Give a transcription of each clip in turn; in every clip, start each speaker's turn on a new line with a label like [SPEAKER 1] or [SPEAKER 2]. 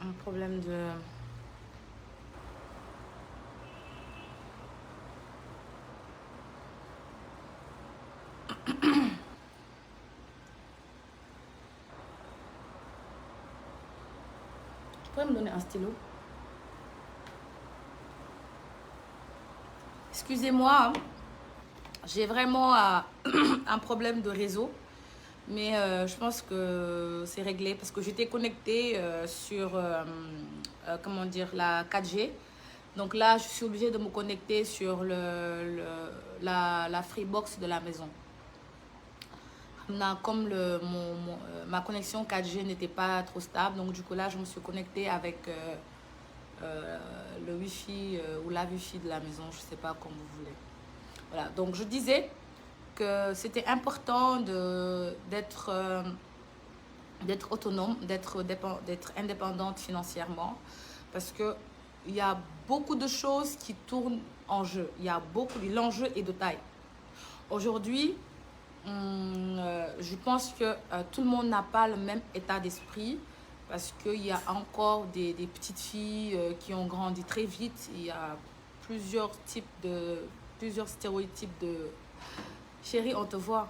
[SPEAKER 1] un problème de... Tu pourrais me donner un stylo? Excusez-moi, j'ai vraiment un problème de réseau. Mais je pense que c'est réglé parce que j'étais connectée sur, comment dire, la 4G. Donc là, je suis obligée de me connecter sur la Freebox de la maison. Comme ma connexion 4G n'était pas trop stable, donc du coup là, je me suis connectée avec le Wi-Fi ou la Wi-Fi de la maison, je ne sais pas comme vous voulez. Voilà, donc je disais que c'était important d'être autonome, d'être indépendante financièrement parce que il y a beaucoup de choses qui tournent en jeu. L'enjeu est de taille. Aujourd'hui, je pense que tout le monde n'a pas le même état d'esprit parce qu'il y a encore des petites filles qui ont grandi très vite. Il y a plusieurs stéréotypes de... Chérie, on te voit.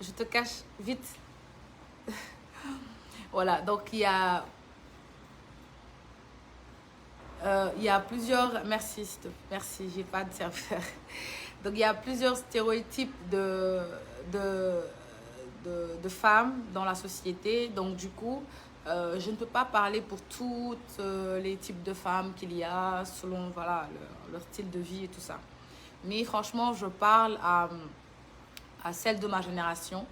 [SPEAKER 1] Je te cache vite. Voilà, donc il y a plusieurs... Merci, j'ai pas de serveur. Donc il y a plusieurs stéréotypes de femmes dans la société. Donc du coup, je ne peux pas parler pour toutes les types de femmes qu'il y a selon voilà, leur style de vie et tout ça. Mais franchement, je parle à celles de ma génération.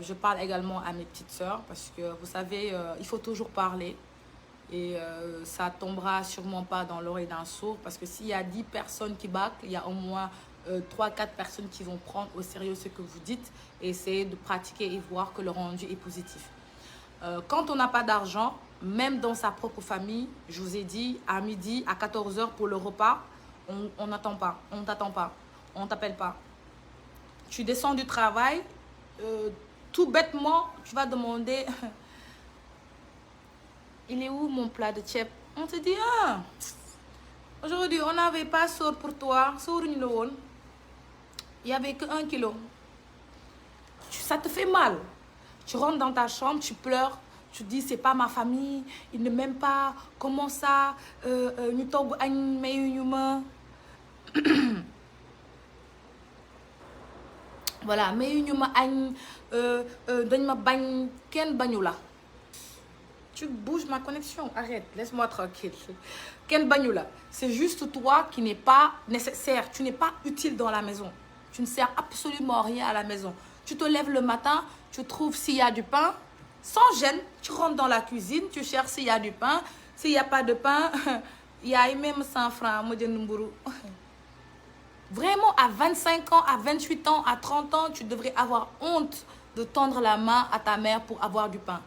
[SPEAKER 1] Je parle également à mes petites sœurs parce que vous savez, il faut toujours parler. Et ça tombera sûrement pas dans l'oreille d'un sourd parce que s'il y a 10 personnes qui bâclent, il y a au moins 3-4 personnes qui vont prendre au sérieux ce que vous dites et essayer de pratiquer et voir que le rendu est positif. Quand on n'a pas d'argent, même dans sa propre famille, je vous ai dit, à midi, à 14h pour le repas, on n'attend pas, on ne t'attend pas, on ne t'appelle pas. Tu descends du travail, tout bêtement, tu vas demander... Il est où mon plat de tchèp? On te dit, ah, aujourd'hui, on n'avait pas sort pour toi. Il n'y avait que 1 kilo. Ça te fait mal. Tu rentres dans ta chambre, tu pleures. Tu dis, c'est pas ma famille. Ils ne m'aiment pas. Comment ça? Voilà, tu bouges ma connexion, arrête, laisse-moi tranquille. Ken Bagnoula, c'est juste toi qui n'es pas nécessaire, tu n'es pas utile dans la maison. Tu ne sers absolument rien à la maison. Tu te lèves le matin, tu trouves s'il y a du pain, sans gêne, tu rentres dans la cuisine, tu cherches s'il y a du pain. S'il n'y a pas de pain, il y a même 100 francs. Vraiment, à 25 ans, à 28 ans, à 30 ans, tu devrais avoir honte de tendre la main à ta mère pour avoir du pain.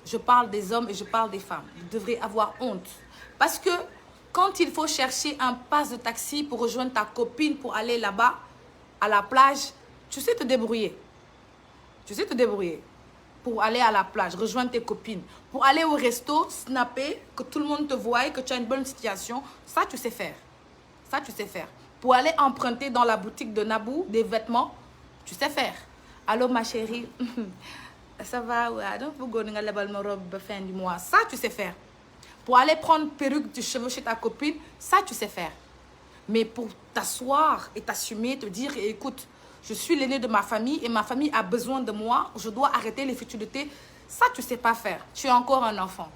[SPEAKER 1] Je parle des hommes et je parle des femmes. Vous devrez avoir honte. Parce que quand il faut chercher un pass de taxi pour rejoindre ta copine pour aller là-bas, à la plage, tu sais te débrouiller. Tu sais te débrouiller. Pour aller à la plage, rejoindre tes copines. Pour aller au resto, snapper, que tout le monde te voie, que tu as une bonne situation. Ça, tu sais faire. Ça, tu sais faire. Pour aller emprunter dans la boutique de Nabou des vêtements, tu sais faire. Allô, ma chérie. Ça va, ouais, donc vous gagnez la robe fin du mois. Ça, tu sais faire. Pour aller prendre perruque de cheveux chez ta copine, ça, tu sais faire. Mais pour t'asseoir et t'assumer, te dire, écoute, je suis l'aîné de ma famille et ma famille a besoin de moi, je dois arrêter les futilités, ça, tu sais pas faire. Tu es encore un enfant.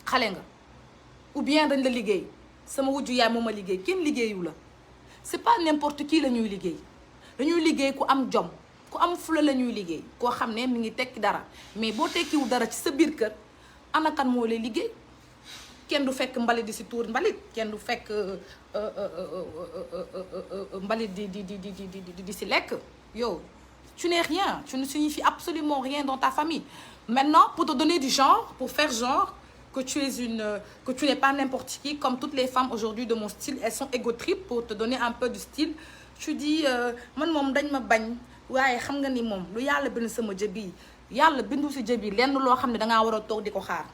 [SPEAKER 1] Khalenga. Ou bien dans le liguey. Sama wudju ya moma liguey. Ken ligueyou la. C'est pas n'importe qui la ñuy liguey. Dañuy liguey ku am jom. Ku am fula la ñuy liggéey koo xam ne mi ngi tekki dara mais boo tekkiwu dara ci sa biir kër ana kan moo lay liggéey kenn du fekk mbalit di si tuur mbalit kenn du fekk mbalit di si lekk yow tu n'es rien, tu ne signifies absolument rien dans ta famille. Maintenant, pour te donner du genre, pour faire genre que tu n'es pas n'importe qui, comme toutes les femmes aujourd'hui de mon style, elles sont égotripes pour te donner un peu de style. Tu dis man mom dañ ma bañ waaye xam nga ni moom lu yàlla bind sama jëb yi yàlla bindu si jëb yi lenn loo xam ne dangaa war a toog di ko xaar.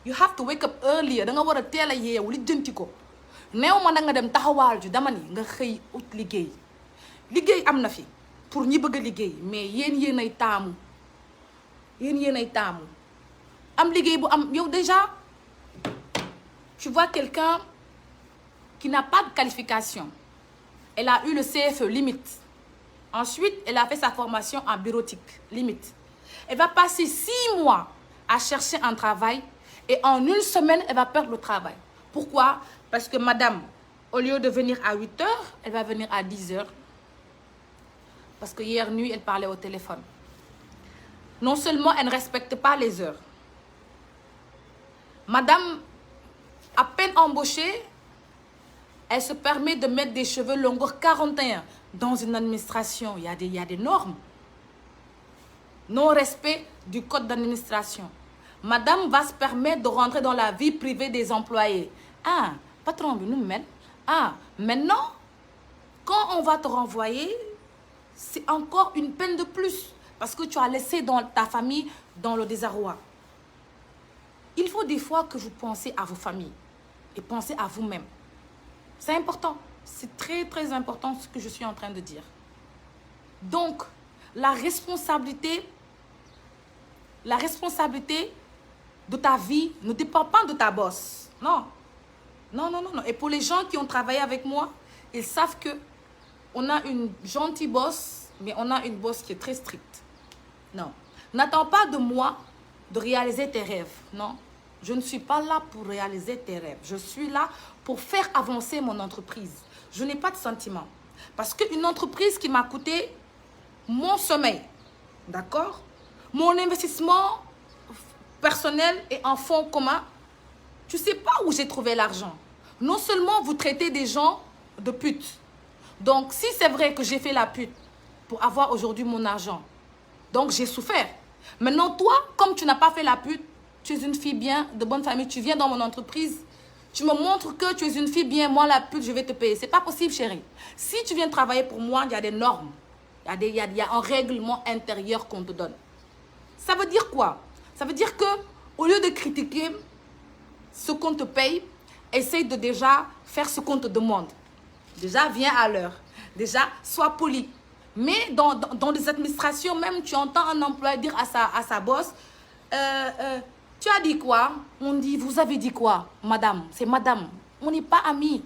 [SPEAKER 1] You have to wake up earlier. da nga war a teel a yeewu lijjanti ko neew ma na nga dem taxawaal ju dama ni nga xëy ut liggéey. liggéey am na fi pour ñi bëgg a liggéey mais yéen ay taamu am liggéey bu am yow déjà tu vois quelqu'un qui n'a pas de qualification. Elle a eu le CFE limite. Ensuite, elle a fait sa formation en bureautique limite. Elle va passer 6 mois à chercher un travail et en 1 semaine, elle va perdre le travail. Pourquoi? Parce que madame, au lieu de venir à 8 heures, elle va venir à 10 heures. Parce que hier nuit, elle parlait au téléphone. Non seulement elle ne respecte pas les heures. Madame, à peine embauchée, elle se permet de mettre des cheveux longueur 41. Dans une administration, il y a des normes. Non-respect du code d'administration. Madame va se permettre de rentrer dans la vie privée des employés. Ah, patron, nous mène. Ah, maintenant, quand on va te renvoyer, c'est encore une peine de plus. Parce que tu as laissé dans ta famille dans le désarroi. Il faut des fois que vous pensez à vos familles et pensez à vous-même. C'est important. C'est très, très important ce que je suis en train de dire. Donc, la responsabilité de ta vie ne dépend pas de ta boss. Non. Non. Et pour les gens qui ont travaillé avec moi, ils savent que on a une gentille boss, mais on a une boss qui est très stricte. Non. N'attends pas de moi de réaliser tes rêves. Non. Je ne suis pas là pour réaliser tes rêves. Je suis là pour faire avancer mon entreprise. Je n'ai pas de sentiment. Parce qu'une entreprise qui m'a coûté mon sommeil, d'accord? Mon investissement personnel et en fonds commun, tu ne sais pas où j'ai trouvé l'argent. Non seulement vous traitez des gens de putes. Donc, si c'est vrai que j'ai fait la pute pour avoir aujourd'hui mon argent, donc j'ai souffert. Maintenant, toi, comme tu n'as pas fait la pute, tu es une fille bien, de bonne famille, tu viens dans mon entreprise, tu me montres que tu es une fille bien, moi la pute, je vais te payer. C'est pas possible, chérie. Si tu viens travailler pour moi, il y a des normes. Il y a un règlement intérieur qu'on te donne. Ça veut dire quoi? Ça veut dire que au lieu de critiquer ce qu'on te paye, essaye de déjà faire ce qu'on te demande. Déjà, viens à l'heure. Déjà, sois poli. Mais dans des administrations, même tu entends un employé dire à sa boss, tu as dit quoi? On dit, vous avez dit quoi? Madame, c'est madame. On n'est pas amis.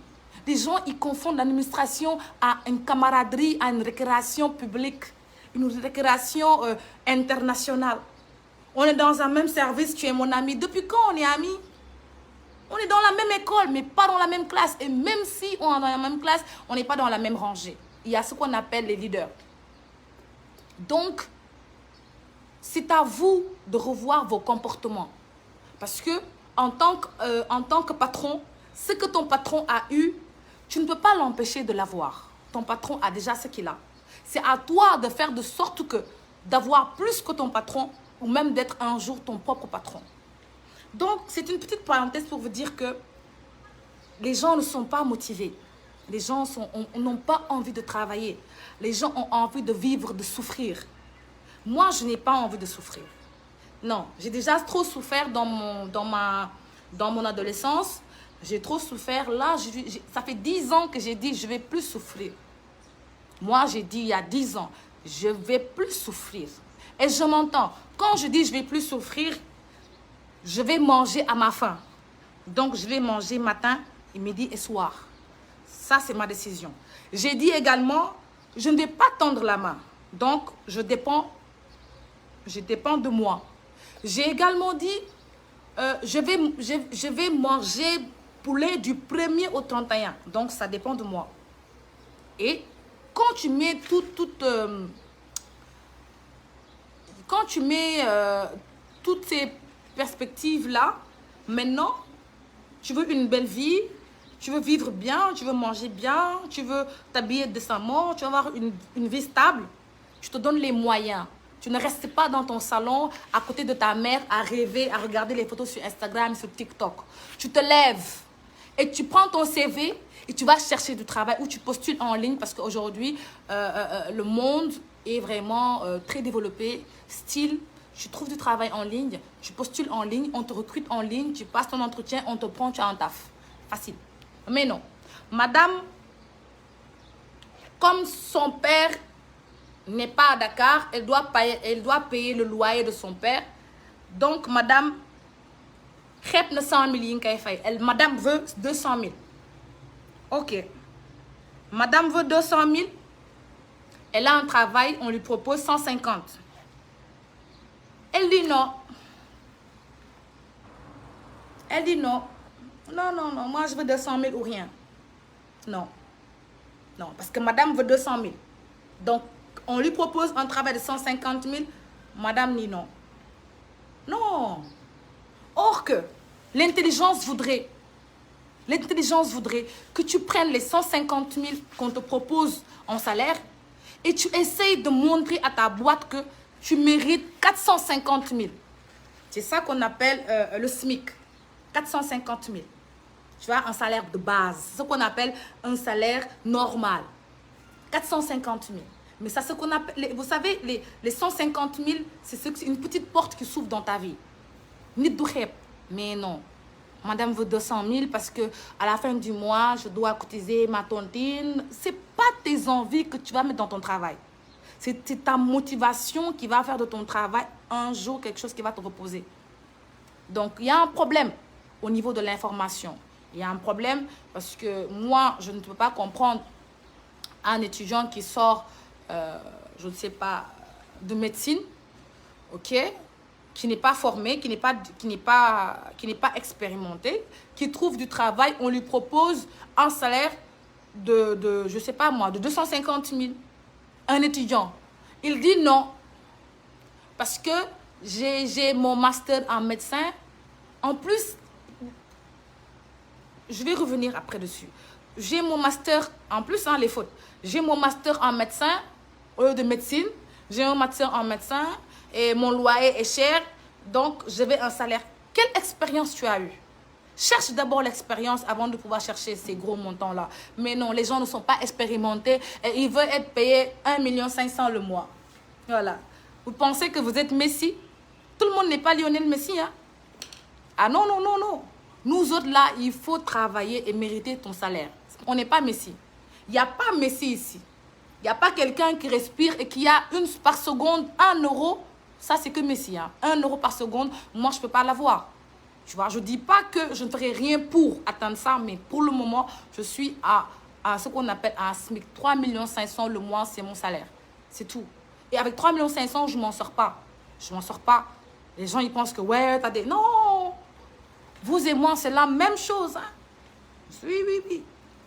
[SPEAKER 1] Les gens, ils confondent l'administration à une camaraderie, à une récréation publique, une récréation internationale. On est dans un même service, tu es mon ami. Depuis quand on est amis? On est dans la même école, mais pas dans la même classe. Et même si on est dans la même classe, on n'est pas dans la même rangée. Il y a ce qu'on appelle les leaders. Donc, c'est à vous de revoir vos comportements. Parce que en tant que patron, ce que ton patron a eu, tu ne peux pas l'empêcher de l'avoir. Ton patron a déjà ce qu'il a. C'est à toi de faire de sorte que d'avoir plus que ton patron ou même d'être un jour ton propre patron. Donc, c'est une petite parenthèse pour vous dire que les gens ne sont pas motivés. Les gens n'ont pas envie de travailler. Les gens ont envie de vivre, de souffrir. Moi, je n'ai pas envie de souffrir. Non, j'ai déjà trop souffert dans mon adolescence. J'ai trop souffert. Là, ça fait 10 ans que j'ai dit je ne vais plus souffrir. Moi, j'ai dit il y a 10 ans, je ne vais plus souffrir. Et je m'entends. Quand je dis je ne vais plus souffrir, je vais manger à ma faim. Donc, je vais manger matin, midi et soir. Ça, c'est ma décision. J'ai dit également, je ne vais pas tendre la main. Donc, je dépends de moi. J'ai également dit, je vais manger poulet du 1er au 31. Donc, ça dépend de moi. Et quand tu mets toutes ces perspectives-là, maintenant, tu veux une belle vie, tu veux vivre bien, tu veux manger bien, tu veux t'habiller décemment, tu veux avoir une vie stable, tu te donnes les moyens. Tu ne restes pas dans ton salon à côté de ta mère à rêver, à regarder les photos sur Instagram, sur TikTok. Tu te lèves et tu prends ton CV et tu vas chercher du travail ou tu postules en ligne parce qu'aujourd'hui, le monde est vraiment très développé. Style, tu trouves du travail en ligne, tu postules en ligne, on te recrute en ligne, tu passes ton entretien, on te prend, tu as un taf. Facile. Mais non. Madame, comme son père n'est pas à Dakar, elle doit payer le loyer de son père. Donc, madame, madame veut 200 000. Ok. Madame veut 200 000. Elle a un travail, on lui propose 150. Elle dit non. Elle dit non. Non, non, non, moi je veux 200 000 ou rien. Non. Non, parce que madame veut 200 000. Donc, on lui propose un travail de 150 000. Madame dit non. Non. Or que l'intelligence voudrait que tu prennes les 150 000 qu'on te propose en salaire et tu essayes de montrer à ta boîte que tu mérites 450 000. C'est ça qu'on appelle le SMIC. 450 000. Tu vois, un salaire de base. C'est ce qu'on appelle un salaire normal. 450 000. Mais ça, ce qu'on appelle, vous savez, les 150 000, c'est une petite porte qui s'ouvre dans ta vie. Mais non. Madame veut 200 000 parce que à la fin du mois, je dois cotiser ma tontine. Ce n'est pas tes envies que tu vas mettre dans ton travail. C'est ta motivation qui va faire de ton travail un jour quelque chose qui va te reposer. Donc, il y a un problème au niveau de l'information. Il y a un problème parce que moi, je ne peux pas comprendre un étudiant qui sort, je ne sais pas, de médecine, ok, qui n'est pas formé, qui n'est pas expérimenté, qui trouve du travail, on lui propose un salaire de je ne sais pas moi, de 250 000. Un étudiant, il dit non, parce que j'ai mon master en médecin. En plus, je vais revenir après dessus. J'ai mon master, en plus, hein, les fautes. J'ai mon master en médecin, au lieu de médecine. J'ai un master en médecin et mon loyer est cher. Donc, je vais un salaire. Quelle expérience tu as eue? Cherche d'abord l'expérience avant de pouvoir chercher ces gros montants-là. Mais non, les gens ne sont pas expérimentés et ils veulent être payés 1 500 000 le mois. Voilà. Vous pensez que vous êtes Messi? Tout le monde n'est pas Lionel Messi, hein? Ah non, non, non, non. Nous autres, là, il faut travailler et mériter ton salaire. On n'est pas Messi. Il n'y a pas Messi ici. Il n'y a pas quelqu'un qui respire et qui a par seconde 1 euro. Ça, c'est que Messi. Hein. 1 euro par seconde, moi, je ne peux pas l'avoir. Tu vois, je ne dis pas que je ne ferai rien pour atteindre ça, mais pour le moment, je suis à ce qu'on appelle un SMIC. 3 500 000 le mois, c'est mon salaire. C'est tout. Et avec 3 500 000, je ne m'en sors pas. Je ne m'en sors pas. Les gens, ils pensent que, ouais, t'as des... Non! Vous et moi, c'est la même chose. Hein? Oui, oui, oui.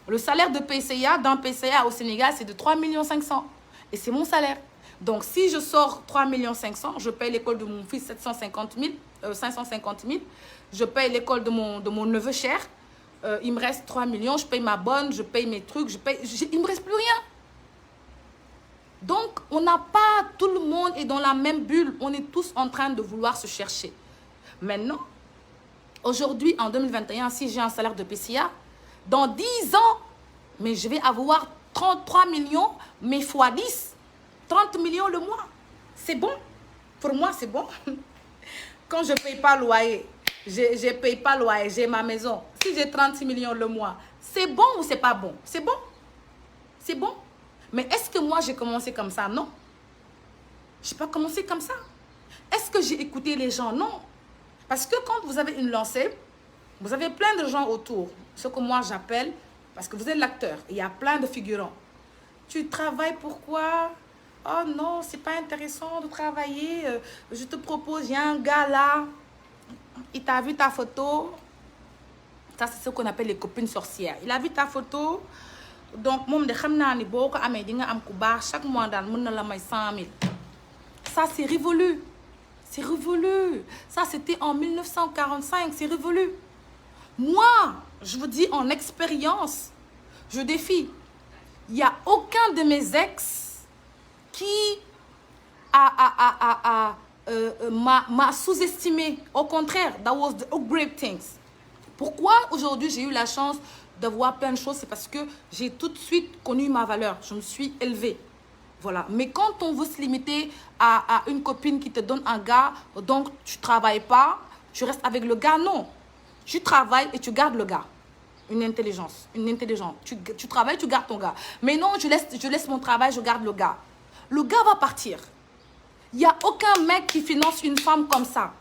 [SPEAKER 1] Le salaire de PCA, d'un PCA au Sénégal, c'est de 3 500 000. Et c'est mon salaire. Donc, si je sors 3 500 000, je paye l'école de mon fils 550 000. Je paye l'école de mon neveu cher. Il me reste 3 millions. Je paye ma bonne, je paye mes trucs. Il ne me reste plus rien. Donc, on n'a pas... Tout le monde est dans la même bulle. On est tous en train de vouloir se chercher. Maintenant, aujourd'hui, en 2021, si j'ai un salaire de PCA, dans 10 ans, mais je vais avoir 33 millions, mais fois 10, 30 millions le mois. C'est bon. Pour moi, c'est bon. Quand je ne paye pas loyer, je ne paye pas loyer, j'ai ma maison. Si j'ai 36 millions le mois, c'est bon ou c'est pas bon? C'est bon. C'est bon. Mais est-ce que moi, j'ai commencé comme ça? Non. Je n'ai pas commencé comme ça. Est-ce que j'ai écouté les gens? Non. Parce que quand vous avez une lancée, vous avez plein de gens autour. Ce que moi, j'appelle, parce que vous êtes l'acteur, il y a plein de figurants. Tu travailles pourquoi? Oh non, c'est pas intéressant de travailler. Je te propose, il y a un gars là, il t'a vu ta photo. Ça, c'est ce qu'on appelle les copines sorcières. Il a vu ta photo. Donc, moi, je sais chaque mois, je 100 000. Ça, c'est révolu. C'est révolu. Ça, c'était en 1945. C'est révolu. Moi, je vous dis en expérience, je défie. Il n'y a aucun de mes ex qui m'a sous-estimé. Au contraire, that was the great things. Pourquoi aujourd'hui j'ai eu la chance de voir plein de choses? C'est parce que j'ai tout de suite connu ma valeur. Je me suis élevée. Voilà. Mais quand on veut se limiter à une copine qui te donne un gars, donc tu ne travailles pas, tu restes avec le gars, non. Tu travailles et tu gardes le gars. Une intelligence. Tu travailles, tu gardes ton gars. Mais non, je laisse mon travail, je garde le gars. Le gars va partir. Il n'y a aucun mec qui finance une femme comme ça.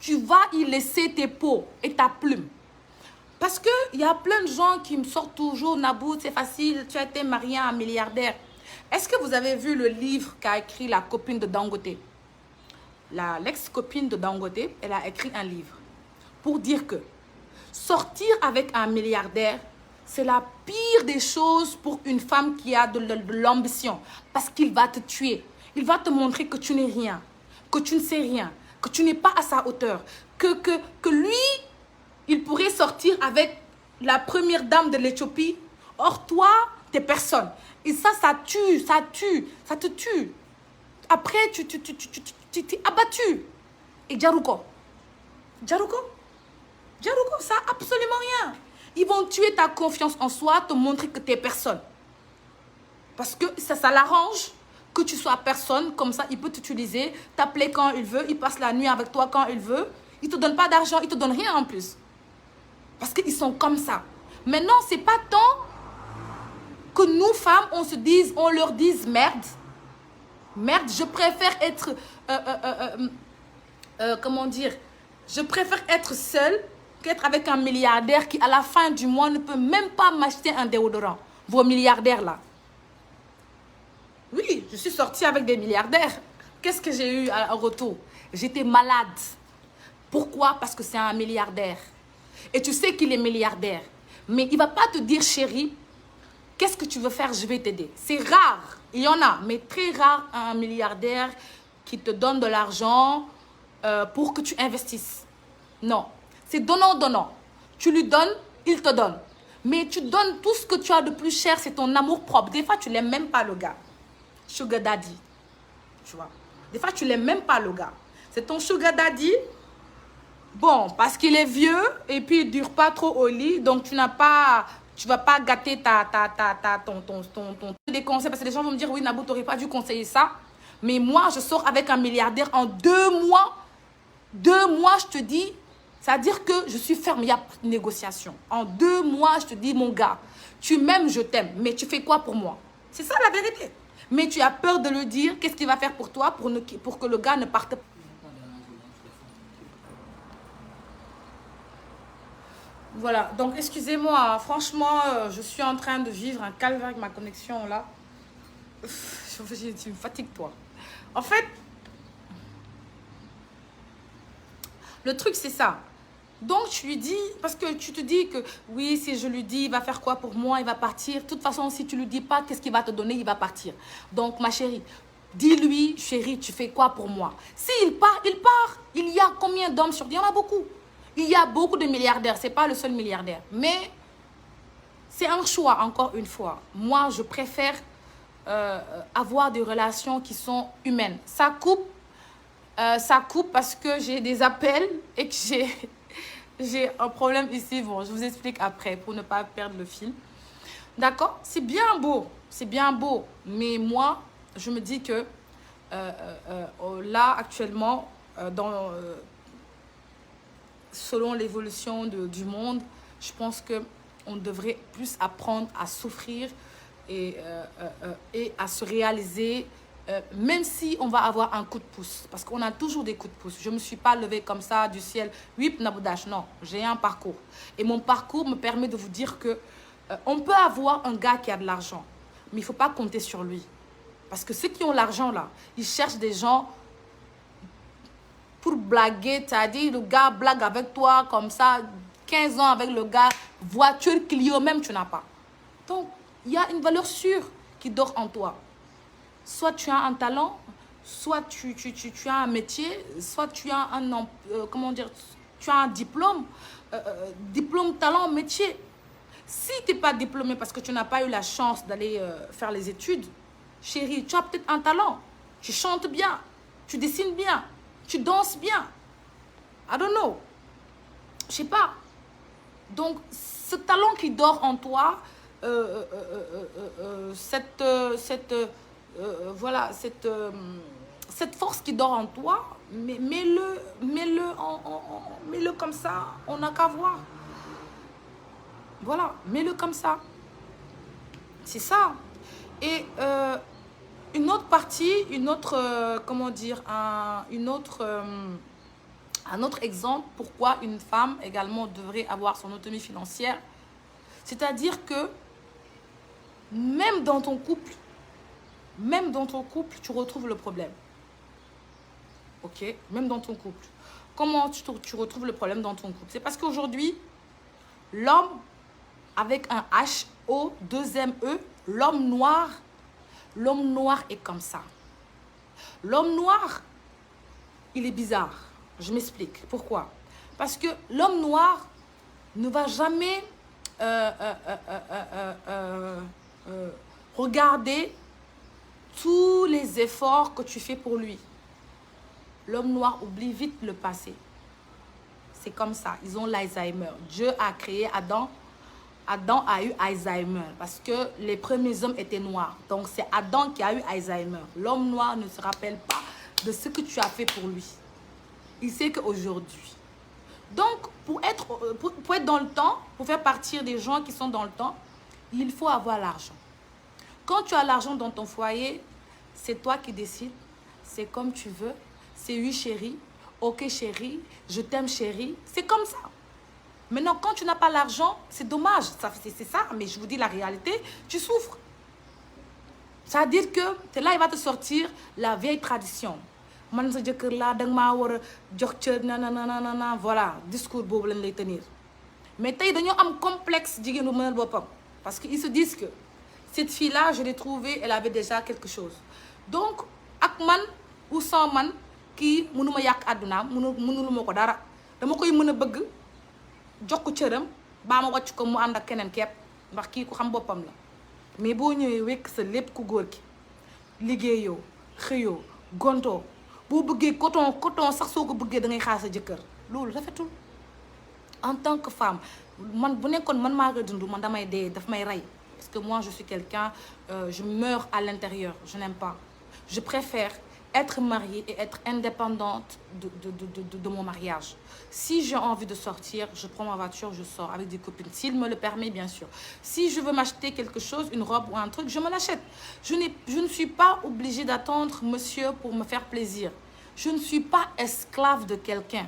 [SPEAKER 1] Tu vas y laisser tes peaux et ta plume. Parce qu'il y a plein de gens qui me sortent toujours, Nabou, c'est facile, tu as été marié à un milliardaire. Est-ce que vous avez vu le livre qu'a écrit la copine de Dangote? L'ex-copine de Dangote, elle a écrit un livre pour dire que sortir avec un milliardaire, c'est la pire des choses pour une femme qui a de l'ambition. Parce qu'il va te tuer. Il va te montrer que tu n'es rien, que tu ne sais rien, que tu n'es pas à sa hauteur. Que lui, il pourrait sortir avec la première dame de l'Éthiopie. Or, toi, t'es personne. Et ça tue, ça te tue. Après, tu t'es abattu. Et Djaruko, ça n'a absolument rien. Ils vont tuer ta confiance en soi, te montrer que tu es personne. Parce que ça l'arrange que tu sois personne. Comme ça, il peut t'utiliser, t'appeler quand il veut, il passe la nuit avec toi quand il veut. Il ne te donne pas d'argent, il ne te donne rien en plus. Parce qu'ils sont comme ça. Maintenant, ce n'est pas tant que nous, femmes, on leur dise merde. Merde, je préfère être... comment dire? Je préfère être seule qu'être avec un milliardaire qui, à la fin du mois, ne peut même pas m'acheter un déodorant. Vos milliardaires, là. Oui, je suis sortie avec des milliardaires. Qu'est-ce que j'ai eu en retour? J'étais malade. Pourquoi? Parce que c'est un milliardaire. Et tu sais qu'il est milliardaire. Mais il ne va pas te dire, chérie, qu'est-ce que tu veux faire? Je vais t'aider. C'est rare. Il y en a, mais très rare, un milliardaire qui te donne de l'argent pour que tu investisses. Non. C'est donnant-donnant. Tu lui donnes, il te donne. Mais tu donnes tout ce que tu as de plus cher, c'est ton amour propre. Des fois, tu n'aimes même pas le gars. Sugar daddy. Tu vois. Des fois, tu n'aimes même pas le gars. C'est ton sugar daddy. Bon, parce qu'il est vieux et puis il ne dure pas trop au lit. Donc, tu vas pas gâter ton des conseils. Parce que les gens vont me dire, oui, Nabou, tu n'aurais pas dû conseiller ça. Mais moi, je sors avec un milliardaire en 2 mois. 2 mois, je te dis, c'est-à-dire que je suis ferme, il n'y a pas de négociation. En 2 mois, je te dis, mon gars, tu m'aimes, je t'aime, mais tu fais quoi pour moi? C'est ça la vérité. Mais tu as peur de le dire, qu'est-ce qu'il va faire pour toi pour que le gars ne parte pas? Voilà, donc excusez-moi, franchement, je suis en train de vivre un calvaire avec ma connexion là. Tu me fatigues, toi. En fait, le truc c'est ça. Donc tu lui dis, parce que tu te dis que oui, si je lui dis, il va faire quoi pour moi, il va partir. De toute façon, si tu lui dis pas qu'est-ce qu'il va te donner, il va partir. Donc ma chérie, dis-lui, chérie, tu fais quoi pour moi? S'il part, il part. Il y a combien d'hommes sur... Il y en a beaucoup. Il y a beaucoup de milliardaires, ce n'est pas le seul milliardaire. Mais c'est un choix, encore une fois. Moi, je préfère avoir des relations qui sont humaines. Ça coupe parce que j'ai des appels et que j'ai un problème ici. Bon, je vous explique après pour ne pas perdre le fil. D'accord? C'est bien beau. Mais moi, je me dis que là, actuellement, selon l'évolution du monde, je pense qu'on devrait plus apprendre à souffrir et à se réaliser, même si on va avoir un coup de pouce. Parce qu'on a toujours des coups de pouce. Je ne me suis pas levée comme ça du ciel. Oui, Naboudash, non. J'ai un parcours. Et mon parcours me permet de vous dire que on peut avoir un gars qui a de l'argent, mais il ne faut pas compter sur lui. Parce que ceux qui ont l'argent, là, ils cherchent des gens pour blaguer, c'est-à-dire le gars blague avec toi comme ça, 15 ans avec le gars, voiture Clio même tu n'as pas. Donc, il y a une valeur sûre qui dort en toi. Soit tu as un talent, soit tu as un métier, soit tu as tu as un diplôme, diplôme, talent, métier. Si tu n'es pas diplômé parce que tu n'as pas eu la chance d'aller faire les études, chérie, tu as peut-être un talent. Tu chantes bien, tu dessines bien, tu danses bien. I don't know. Je sais pas. Donc, ce talent qui dort en toi, voilà, cette force qui dort en toi, mets-le comme ça, on n'a qu'à voir. Voilà, mets-le comme ça. C'est ça. Et une autre partie, une autre, comment dire, un autre exemple pourquoi une femme également devrait avoir son autonomie financière. C'est-à-dire que même dans ton couple, tu retrouves le problème. Ok? Même dans ton couple. Comment tu retrouves le problème dans ton couple? C'est parce qu'aujourd'hui, l'homme avec un H, O, 2 E, l'homme noir est comme ça. L'homme noir, il est bizarre. Je m'explique. Pourquoi? Parce que l'homme noir ne va jamais regarder tous les efforts que tu fais pour lui. L'homme noir oublie vite le passé. C'est comme ça. Ils ont l'Alzheimer. Dieu a créé Adam. Adam a eu Alzheimer parce que les premiers hommes étaient noirs. Donc, c'est Adam qui a eu Alzheimer. L'homme noir ne se rappelle pas de ce que tu as fait pour lui. Il sait qu'aujourd'hui. Donc, pour être dans le temps, pour faire partir des gens qui sont dans le temps, il faut avoir l'argent. Quand tu as l'argent dans ton foyer, c'est toi qui décides. C'est comme tu veux. C'est oui, chérie. Ok, chérie. Je t'aime, chérie. C'est comme ça. Maintenant, quand tu n'as pas l'argent, c'est dommage. C'est ça, mais je vous dis la réalité, tu souffres. C'est-à-dire que c'est là, il va te sortir la vieille tradition. Voilà, discours bobu lañ lay tenir. Mais tey dañoo am complexe jigéen bu mënal boppam. Parce qu'ils se disent que cette fille-là, je l'ai trouvée, elle avait déjà quelque chose. Donc, ak man ou sans man, kii mënuma yàq àddunaam, mënuluma ko dara. Dama koy mën a bëgg, jox ko cëram, baa ma wàcc ko mu ànd ak keneen kepp, ndax kii ku xam boppam la. Mais boo ñëwee wekk sa lépp ku góor ki, liggéeyoo, xëyoo, gontoo, boo bëggee coton sax soo ko bëggee da ngay xaar sa jëkkër. Loolu rafetul. En tant que femme, man bu nekkoon man maa koy dund, man damay dee, daf may rey. Parce que moi, je suis quelqu'un, je meurs à l'intérieur, je n'aime pas. Je préfère être mariée et être indépendante de mon mariage. Si j'ai envie de sortir, je prends ma voiture, je sors avec des copines. S'il me le permet, bien sûr. Si je veux m'acheter quelque chose, une robe ou un truc, je me l'achète. Je ne suis pas obligée d'attendre monsieur pour me faire plaisir. Je ne suis pas esclave de quelqu'un.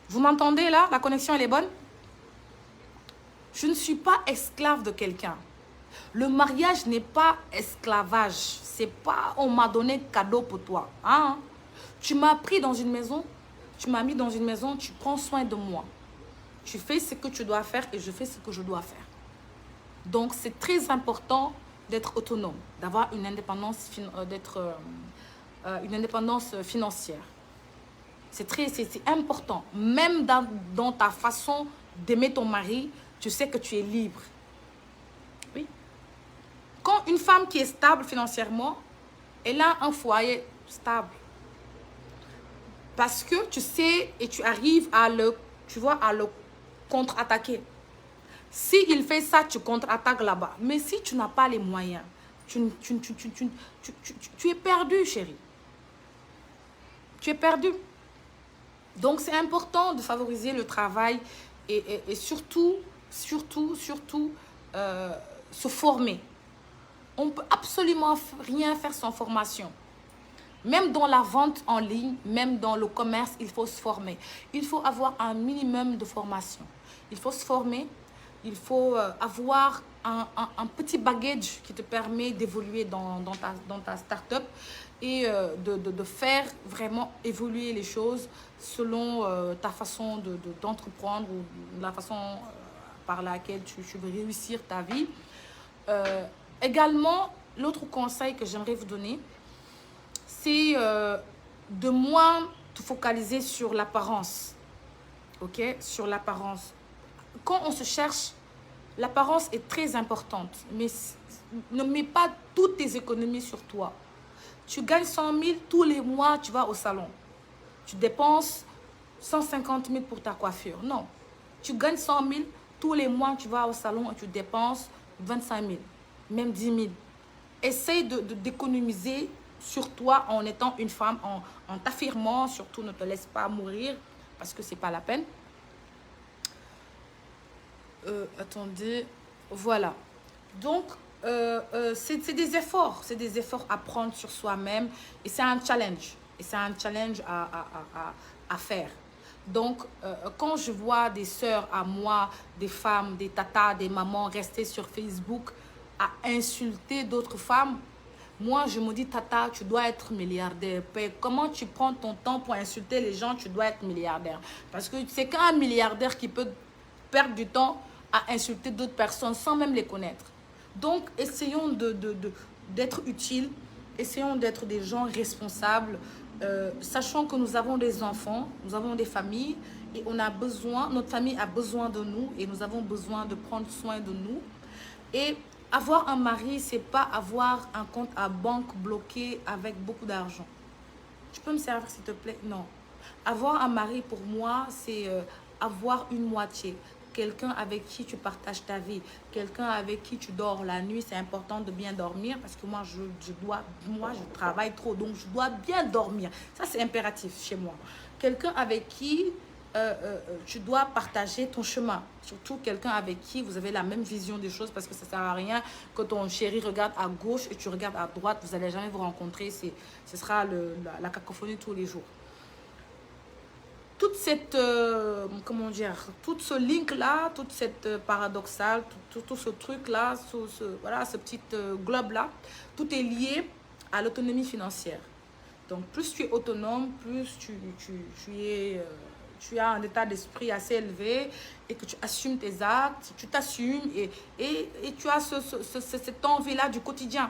[SPEAKER 1] Vous m'entendez là? La connexion, elle est bonne? Je ne suis pas esclave de quelqu'un. Le mariage n'est pas esclavage. C'est pas on m'a donné cadeau pour toi. Hein? Tu m'as pris dans une maison, tu m'as mis dans une maison, tu prends soin de moi. Tu fais ce que tu dois faire et je fais ce que je dois faire. Donc, c'est très important d'être autonome, d'avoir une indépendance, une indépendance financière. C'est important. Même dans ta façon d'aimer ton mari, tu sais que tu es libre. Oui. Quand une femme qui est stable financièrement, elle a un foyer stable. Parce que tu sais et tu arrives à le contre-attaquer. S'il fait ça, tu contre-attaques là-bas. Mais si tu n'as pas les moyens, tu es perdu, chérie. Tu es perdu. Donc, c'est important de favoriser le travail et surtout, se former. On ne peut absolument rien faire sans formation. Même dans la vente en ligne, même dans le commerce, il faut se former. Il faut avoir un minimum de formation. Il faut se former. Il faut avoir un petit bagage qui te permet d'évoluer dans ta start-up et de faire vraiment évoluer les choses selon ta façon d'entreprendre ou la façon par laquelle tu veux réussir ta vie. Également, l'autre conseil que j'aimerais vous donner, c'est de moins te focaliser sur l'apparence. Ok? Sur l'apparence. Quand on se cherche, l'apparence est très importante. Mais ne mets pas toutes tes économies sur toi. Tu gagnes 100 000, tous les mois, tu vas au salon. Tu dépenses 150 000 pour ta coiffure. Non. Tu gagnes 100 000, tous les mois, tu vas au salon et tu dépenses 25 000, même 10 000. essaye d'économiser sur toi en étant une femme, en t'affirmant. Surtout, ne te laisse pas mourir parce que c'est pas la peine. Attendez, voilà. Donc, c'est des efforts à prendre sur soi-même et c'est un challenge. Et c'est un challenge à faire. Donc, quand je vois des sœurs à moi, des femmes, des tatas, des mamans rester sur Facebook à insulter d'autres femmes, moi, je me dis, tata, tu dois être milliardaire. Comment tu prends ton temps pour insulter les gens, tu dois être milliardaire. Parce que c'est qu'un milliardaire qui peut perdre du temps à insulter d'autres personnes sans même les connaître. Donc, essayons d'être utiles, essayons d'être des gens responsables, sachant que nous avons des enfants, nous avons des familles et on a besoin, notre famille a besoin de nous et nous avons besoin de prendre soin de nous. Et avoir un mari, c'est pas avoir un compte à banque bloqué avec beaucoup d'argent. Tu peux me servir s'il te plaît? Non. Avoir un mari pour moi, c'est avoir une moitié. Quelqu'un avec qui tu partages ta vie, quelqu'un avec qui tu dors la nuit. C'est important de bien dormir parce que moi, je travaille trop, donc je dois bien dormir. Ça, c'est impératif chez moi. Quelqu'un avec qui tu dois partager ton chemin. Surtout quelqu'un avec qui vous avez la même vision des choses parce que ça ne sert à rien que ton chéri regarde à gauche et tu regardes à droite. Vous n'allez jamais vous rencontrer. Ce sera la cacophonie tous les jours. Toute cette, comment dire, tout ce link-là, toute cette paradoxale, tout ce truc-là, voilà, ce petit globe-là, tout est lié à l'autonomie financière. Donc, plus tu es autonome, plus tu as un état d'esprit assez élevé et que tu assumes tes actes, tu t'assumes et tu as cette envie-là du quotidien.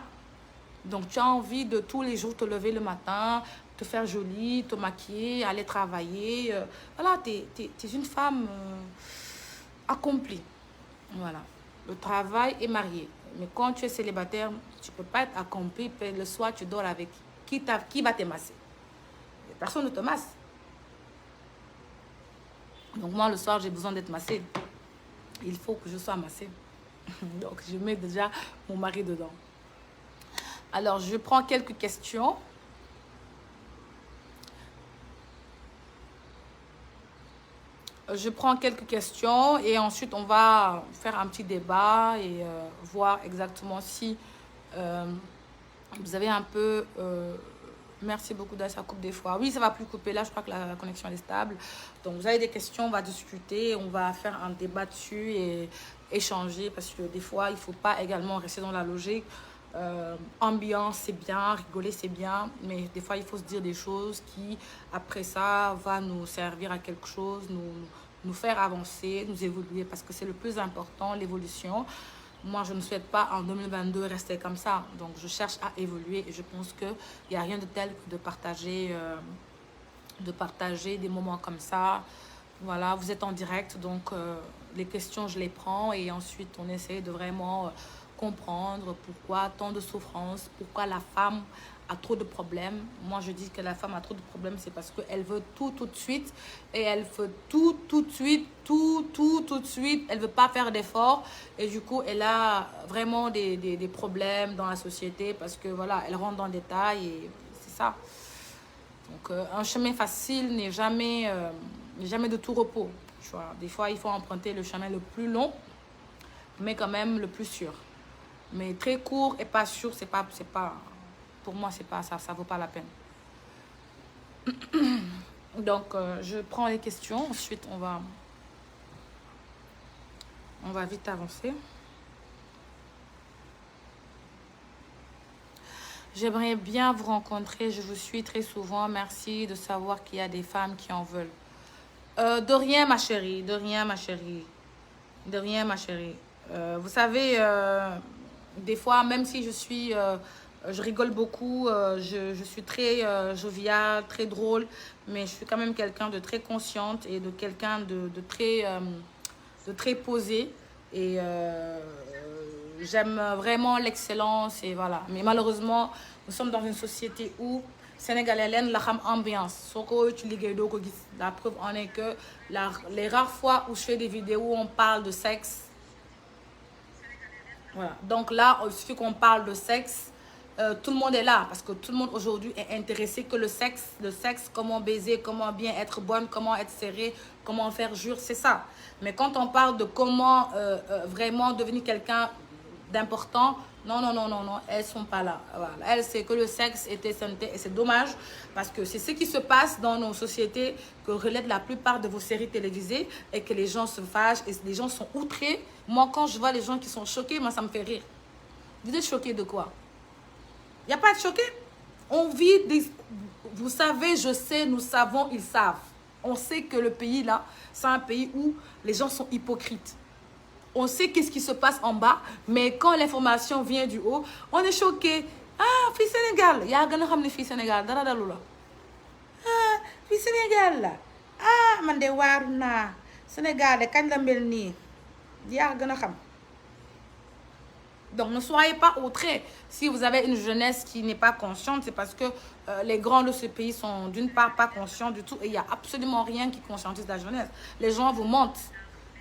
[SPEAKER 1] Donc, tu as envie de tous les jours te lever le matin, te faire jolie, te maquiller, aller travailler. Voilà, tu es une femme accomplie. Voilà. Le travail est marié. Mais quand tu es célibataire, tu ne peux pas être accompli. Le soir, tu dors avec qui va te masser? Personne ne te masse. Donc, moi, le soir, j'ai besoin d'être massée. Il faut que je sois massée. Donc, je mets déjà mon mari dedans. Alors, je prends quelques questions. Je prends quelques questions et ensuite, on va faire un petit débat et voir exactement si vous avez un peu... merci beaucoup, ça coupe des fois. Oui, ça va plus couper. Là, je crois que la connexion elle est stable. Donc, vous avez des questions, on va discuter. On va faire un débat dessus et échanger parce que des fois, il ne faut pas également rester dans la logique. Ambiance, c'est bien. Rigoler, c'est bien. Mais des fois, il faut se dire des choses qui, après ça, va nous servir à quelque chose, nous faire avancer, nous évoluer parce que c'est le plus important, l'évolution. Moi, je ne souhaite pas en 2022 rester comme ça. Donc, je cherche à évoluer et je pense qu'il n'y a rien de tel que de partager des moments comme ça. Voilà, vous êtes en direct, donc les questions, je les prends et ensuite, on essaie de vraiment comprendre pourquoi tant de souffrance, pourquoi la femme a trop de problèmes. Moi, je dis que la femme a trop de problèmes, c'est parce qu'elle veut tout de suite et elle veut tout de suite, tout de suite. Elle ne veut pas faire d'efforts et du coup, elle a vraiment des problèmes dans la société parce que voilà, elle rentre dans le détail et c'est ça. Donc, un chemin facile n'est jamais de tout repos. Tu vois. Des fois, il faut emprunter le chemin le plus long, mais quand même le plus sûr. Mais très court et pas sûr, c'est pas, pour moi, c'est pas ça, ça vaut pas la peine. Donc, je prends les questions. Ensuite, on va vite avancer. J'aimerais bien vous rencontrer. Je vous suis très souvent. Merci de savoir qu'il y a des femmes qui en veulent. De rien, ma chérie. De rien, ma chérie. De rien, ma chérie. Vous savez, des fois, même si je rigole beaucoup, je suis très joviale, très drôle, mais je suis quand même quelqu'un de très consciente et de quelqu'un de très posé. Et j'aime vraiment l'excellence et voilà. Mais malheureusement, nous sommes dans une société où Sénégalais la ambiance. La preuve en est que les rares fois où je fais des vidéos où on parle de sexe, voilà. Donc là, il suffit qu'on parle de sexe, tout le monde est là parce que tout le monde aujourd'hui est intéressé que le sexe, comment baiser, comment bien être bonne, comment être serrée, comment faire jure, c'est ça. Mais quand on parle de comment vraiment devenir quelqu'un d'important, non, elles sont pas là. Voilà. Elles, c'est que le sexe était santé et c'est dommage parce que c'est ce qui se passe dans nos sociétés que relèvent la plupart de vos séries télévisées et que les gens se fâchent et les gens sont outrés. Moi, quand je vois les gens qui sont choqués, moi, ça me fait rire. Vous êtes choqués de quoi? Il n'y a pas de choqué. On vit des... Vous savez, je sais, nous savons, ils savent. On sait que le pays là, c'est un pays où les gens sont hypocrites. On sait qu'est-ce qui se passe en bas, mais quand l'information vient du haut, on est choqué. Ah, fille Sénégal. Il y a un fille Sénégal. Ah, fille Sénégal là. Ah, man de warna. Sénégal, de quand la melni. Il y a un Donc, ne soyez pas outrés. Si vous avez une jeunesse qui n'est pas consciente, c'est parce que les grands de ce pays sont d'une part pas conscients du tout. Et il n'y a absolument rien qui conscientise la jeunesse. Les gens vous mentent.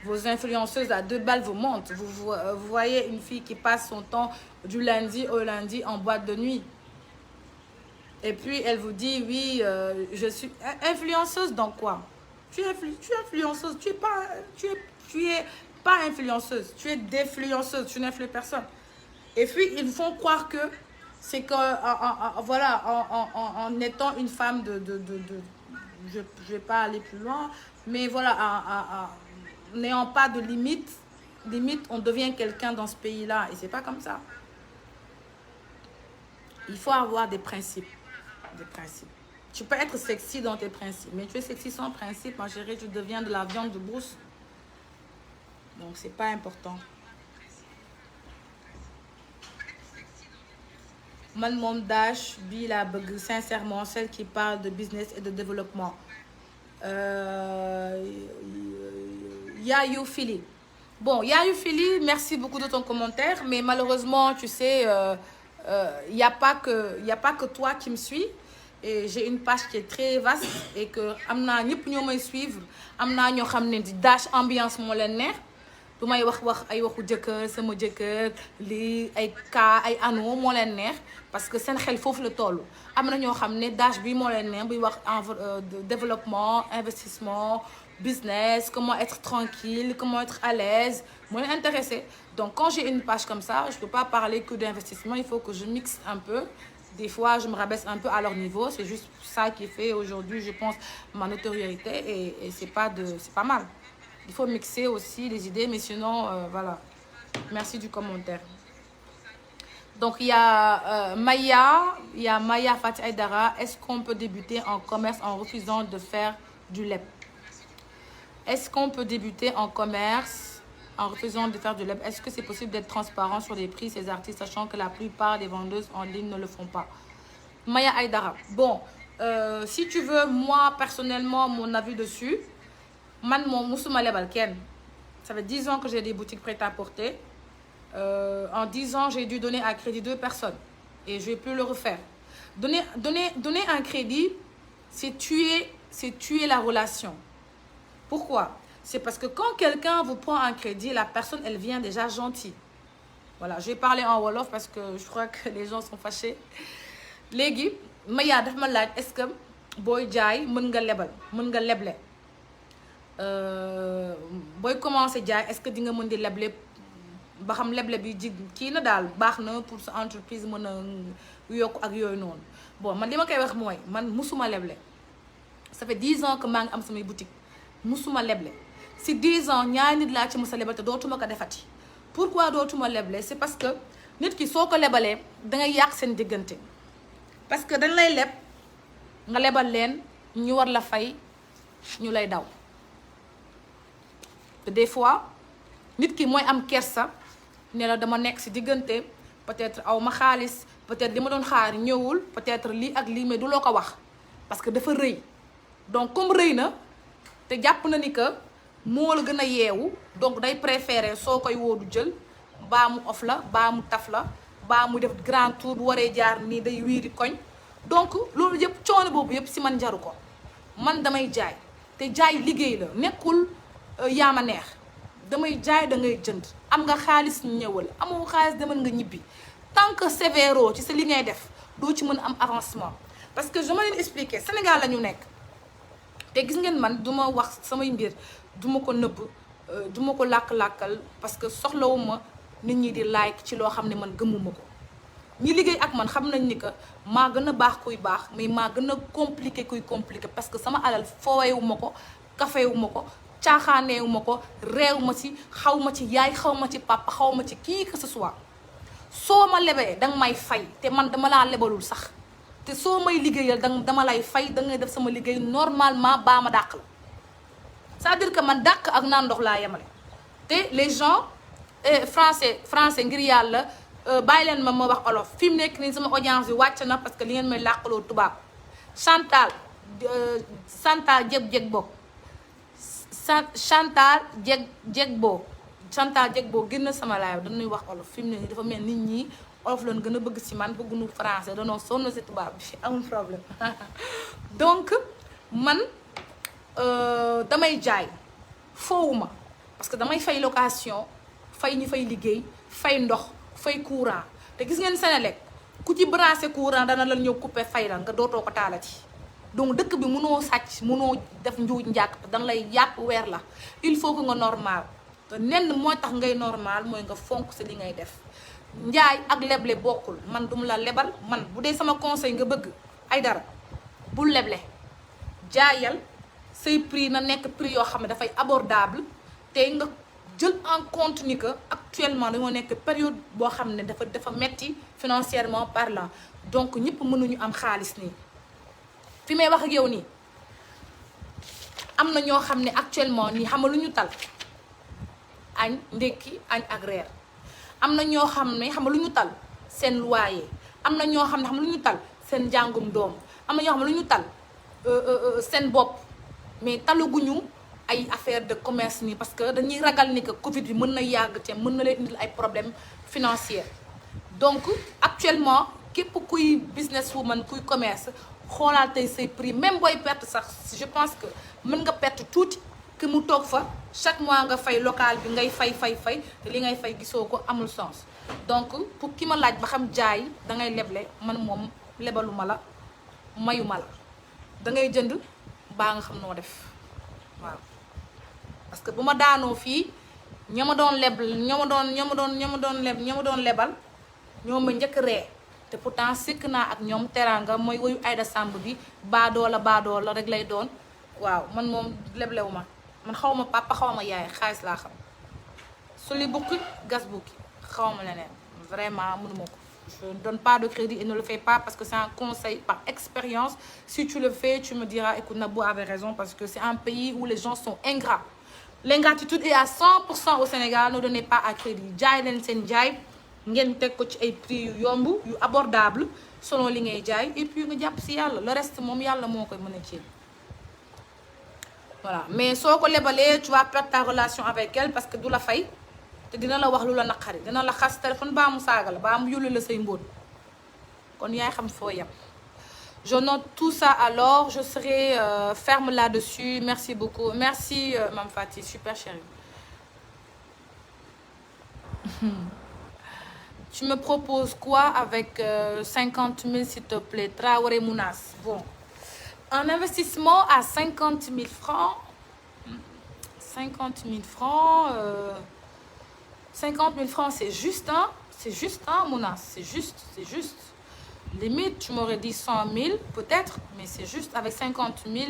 [SPEAKER 1] Vos influenceuses à 2 balles vous mentent. Vous voyez une fille qui passe son temps du lundi au lundi en boîte de nuit. Et puis, elle vous dit, oui, je suis influenceuse dans quoi? Tu es influenceuse. Tu es pas influenceuse. Tu es défluenceuse. Tu n'influes personne. Et puis, ils font croire que c'est que, voilà, en étant une femme je ne vais pas aller plus loin, mais voilà, n'ayant pas de limite, on devient quelqu'un dans ce pays-là. Et c'est pas comme ça. Il faut avoir des principes. Des principes. Tu peux être sexy dans tes principes, mais tu es sexy sans principe, ma chérie, tu deviens de la viande de brousse. Donc, c'est pas important. Man Mom Dash, bi la bug, sincèrement, celle qui parle de business et de développement. Yayou Philly. Bon, Yayou Philly, merci beaucoup de ton commentaire, mais malheureusement, tu sais, il n'y a pas que toi qui me suis. Et j'ai une page qui est très vaste et que amna ñëpp ñoo may suivre amna ñoo xam ne di Dash ambiance moo leen neex du may wax ay waxu jëkkër sama jëkkër lii ay cas ay anneaux moo leen neex parce que seen xel foofu la toll am na ñoo xam ne Dash bi moo leen neex buy wax développement investissement business comment être tranquille comment être à l'aise moo leen intéressé. Donc quand j'ai une page comme ça je peux pas parler que d'investissement, il faut que je mixe un peu. Des fois, je me rabaisse un peu à leur niveau. C'est juste ça qui fait aujourd'hui, je pense, ma notoriété. Et c'est pas mal. Il faut mixer aussi les idées, mais sinon, voilà. Merci du commentaire. Donc, il y a Maya Fatih Aïdara. Est-ce qu'on peut débuter en commerce en refusant de faire du lait? Est-ce qu'on peut débuter en commerce en refusant de faire du lait? Est-ce que c'est possible d'être transparent sur les prix de ces artistes, sachant que la plupart des vendeuses en ligne ne le font pas? Maya Aïdara. Bon, si tu veux, moi, personnellement, mon avis dessus, man, mon Moussouma Lebal Ken. Ça fait 10 ans que j'ai des boutiques prêtes à porter. En 10 ans, j'ai dû donner à crédit 2 personnes. Et je vais plus le refaire. Donner un crédit, c'est tuer la relation. Pourquoi? C'est parce que quand quelqu'un vous prend un crédit, la personne, elle vient déjà gentille. Voilà, je vais parler en Wolof parce que je crois que les gens sont fâchés. Légui, Maya daf ma laaj est-ce que boy jaay mën nga lebal, mën nga leble. Boy commencer jaay, est-ce que di nga mën di leble ba xam leble bi jig kii na daal baax na pour sa entreprise mën a yokk ak yooyu noonu. Bon, man li ma koy wax mooy man musuma leble. Ça fait 10 ans que maa ngi am samay boutique. Musuma leble. Si 10 ans ñaari nit laa ci musa lebal te dootuma ko defati. Pourquoi dootuma leble? C'est parce que nit ki soo ko lebalee dangay yàq seen diggante. Parce que dañ lay leb nga lebal leen ñu war la fay ñu lay daw. Te des fois nit ki mooy am kersa ne la dama nekk ci diggante peut-être aw ma xaalis peut-être li ma doon xaar ñëwul peut-être lii ak lii mais du loo ko wax parce que dafa rëy. Donc comme rëy na te jàpp na ni que moo la gën a yeewu donc day préférer soo koy woodu jël baa mu off la baa mu taf la baa mu def grand tour bu waree jaar nii day wiiri koñ. Donc loolu yëpp coono boobu yëpp si man jaru ko man damay jaay te jaay liggéey la nekkul yaa ma neex damay jaay da ngay jënd am nga xaalis ñëwal amoo xaalis demal nga ñibbi tant que sévéro ci sa li ngay def doo ci mën a am avancement. parce que je ma leen expliquer Sénégal la ñu nekk te gis ngeen man du ma wax samay mbir du ma ko nëbb du ma ko làkk-làkkal parce que soxlawuma nit ñi di like ci loo xam ne man gëmuma ko. ñi liggéey ak man xam nañ ni que maa gën a baax kuy baax mais maa gën a compliqué kuy compliqué parce que sama alal foowewu ma ko kafewu ma ko caaxaaneewu ma ko réew ma ci xaw ma ci yaay xaw ma ci papa xaw ma ci kii que ce soit. soo ma lebee danga may fay te man dama laa lebalul sax te soo may liggéeyal dama lay fay da ngay def sama liggéey normalement baa ma dàq la c'est-à-dire que man dàq ak naan ndox laa yemale. te les gens français ngir yàlla bàyyi leen ma wax olof fi mu nekk nii sama audience bi wàcc na parce que li ngeen may làqaloo tubaab Chantal jeg boo Chantal jeg boo génn sama live dañuy wax olof fi mu ne nii dafa mel nit ñi olof lañ gën a bëgg si man bëgguñu français danoo sonn si tubaab bi amul problème donc man damay jaay foowuma parce que damay fay location fay ñi fay liggéey fay ndox fay courant te gis ngeen Senelec ku ci branché courant dana la ñëw coupé fay la nga dootoo ko taalati donc dëkk bi mënoo sàcc mënoo def njuuj njàkk te dana lay yàpp weer la il faut que nga normal te nenn mooy tax ngay normal mooy nga fonk si li ngay def njaay ak leble bokkul man duma la lebal man bu dee sama conseil nga bëgg ay dara bul leble jaayal say prix na nekk prix yoo xam ne dafay abordable te nga jël en compte ni que actuellement dañoo nekk période boo xam ne dafa metti financièrement parlant donc ñëpp mënuñu am xaalis nii fi may wax ak yow nii am na ñoo xam ne actuellement nii xam nga lu ñu tal añ ndekki añ ak reer am na ñoo xam ne xam nga lu ñu tal seen loyer am na ñoo xam ne xam nga lu ñu tal seen njàngum doom am na ñoo xam ne lu ñu tal seen bopp mais taluguñu ay affaire de commerce nii parce que dañuy ragal ni que Covid bi mën na yàgg te mën na leen indil ay problèmes financiers donc actuellement képp kuy business woman kuy commerce xoolaal tey say prix même booy perte sax je pense que mën nga perte tuuti que mu toog fa chaque mois nga fay local bi ngay fay te li ngay fay gisoo ko amul sens donc pour ki ma laaj ba xam jaay dangay leble man moom lebaluma la mayuma la dangay jënd baa nga xam noo def waaw. parce que bu ma daanoo fii ña ma doon lebal ñoo ma njëkk ree te pourtant sikk naa ak ñoom teraanga mooy woyu Aïda Samb bi baadoola rek lay doon waaw man moom leblewu ma man xaw ma papa xaw ma yaay xaalis laa xam suli bukki gas bukki xaw ma leneen vraiment mënuma ko. Je ne donne pas de crédit et ne le fais pas parce que c'est un conseil par expérience. Si tu le fais, tu me diras, écoute, Nabou avait raison parce que c'est un pays où les gens sont ingrats. L'ingratitude est à 100% au Sénégal. Ne donnez pas à crédit. Jaay leen seen jaay ngeen teg ko ci ay prix yu yomb yu abordable selon li ngay jaay et puis nga jàpp si yàlla le reste moom yàlla moo koy mën a ci voilà. Mais soo ko lebalee tu vas perdre ta relation avec elle parce que du la fay te dina la wax lu la naqari dina la xas téléphone baa mu saaga la baa mu yulli la say mbóot kon yaay xam foo yem. Je note tout ça alors je serai ferme là-dessus. Merci beaucoup. Merci Mame Fati, super chérie. Tu me proposes quoi avec 50 000 s'il te plaît? Traoré Mounas. Bon. Un investissement à 50 000 francs. 50 000 francs. 50 000 francs, c'est juste, hein? C'est juste, hein, Mounas? C'est juste. Limite, tu m'aurais dit 100 000, peut-être, mais c'est juste avec 50 000,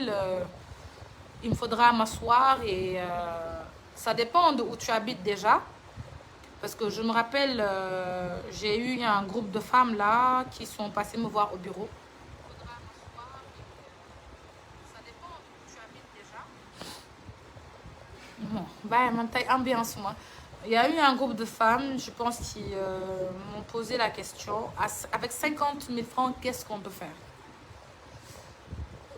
[SPEAKER 1] il me faudra m'asseoir et ça dépend de où tu habites déjà. Parce que je me rappelle, j'ai eu un groupe de femmes là qui sont passées me voir au bureau. Il faudra m'asseoir et ça dépend de où tu habites déjà. Bon, bah, man, taille ambiance, moi. Il y a eu un groupe de femmes, je pense, qui m'ont posé la question, avec 50 000 francs, qu'est-ce qu'on peut faire?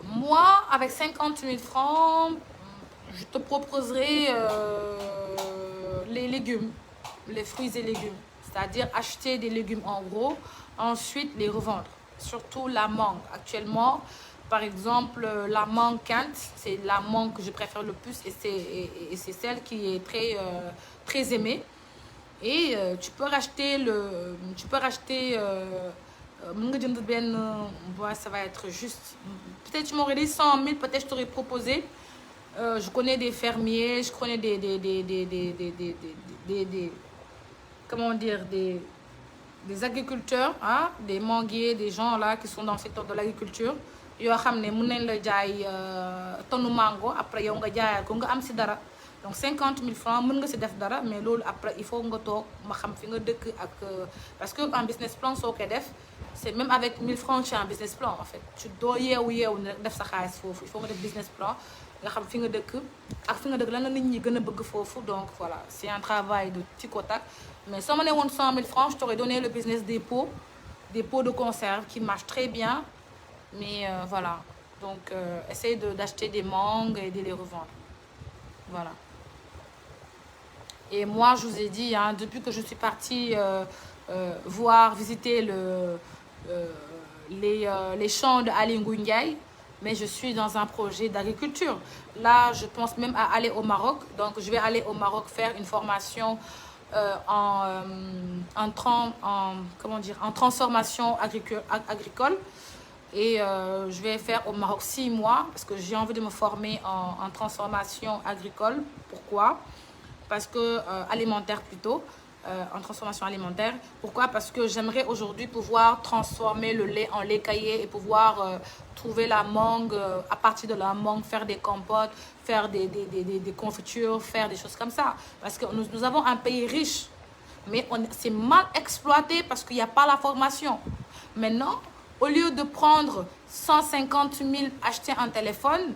[SPEAKER 1] Moi, avec 50 000 francs, je te proposerai les légumes, les fruits et légumes. C'est-à-dire acheter des légumes en gros, ensuite les revendre. Surtout la mangue. Actuellement, par exemple, la mangue Kent, c'est la mangue que je préfère le plus et c'est celle qui est très aimée. Et tu peux racheter, ça va être juste, peut-être tu m'aurais dit 100 000, peut-être je t'aurais proposé. Je connais des fermiers, je connais comment dire, des agriculteurs, hein, des manguiers, des gens là qui sont dans le secteur de l'agriculture. Yoo xam ne mën nañ la jaay tonne mango après yow nga jaayal ko nga am si dara. Donc 50 000 francs mën nga si def dara, mais loolu après il faut nga toog ma xam fi nga dëkk ak parce que en business plan soo koy def c'est même avec 1000 francs tu as un business plan en fait. Tu doo yeewu ne def sa xaalis foofu, il faut nga def business plan nga xam fi nga dëkk ak fi nga dëkk lan la nit ñi gën a bëgg foofu. Donc voilà, c'est un travail de tic au tac. Mais si on m'avait donné 100 000 francs, je t'aurais donné le business des pots de conserve qui marchent très bien. Mais voilà, donc essaye d'acheter des mangues et de les revendre. Voilà. Et moi, je vous ai dit, hein, depuis que je suis partie visiter les champs de Aly Ngouille Ndiaye, mais je suis dans un projet d'agriculture. Là, je pense même à aller au Maroc. Donc, je vais aller au Maroc faire une formation en transformation agricole. Et je vais faire au Maroc 6 mois parce que j'ai envie de me former en transformation agricole. Pourquoi? Parce que alimentaire plutôt, en transformation alimentaire. Pourquoi? Parce que j'aimerais aujourd'hui pouvoir transformer le lait en lait caillé et pouvoir trouver la mangue, à partir de la mangue, faire des compotes, faire des confitures, faire des choses comme ça. Parce que nous avons un pays riche, mais c'est mal exploité parce qu'il n'y a pas la formation. Maintenant, au lieu de prendre 150 000, acheter un téléphone,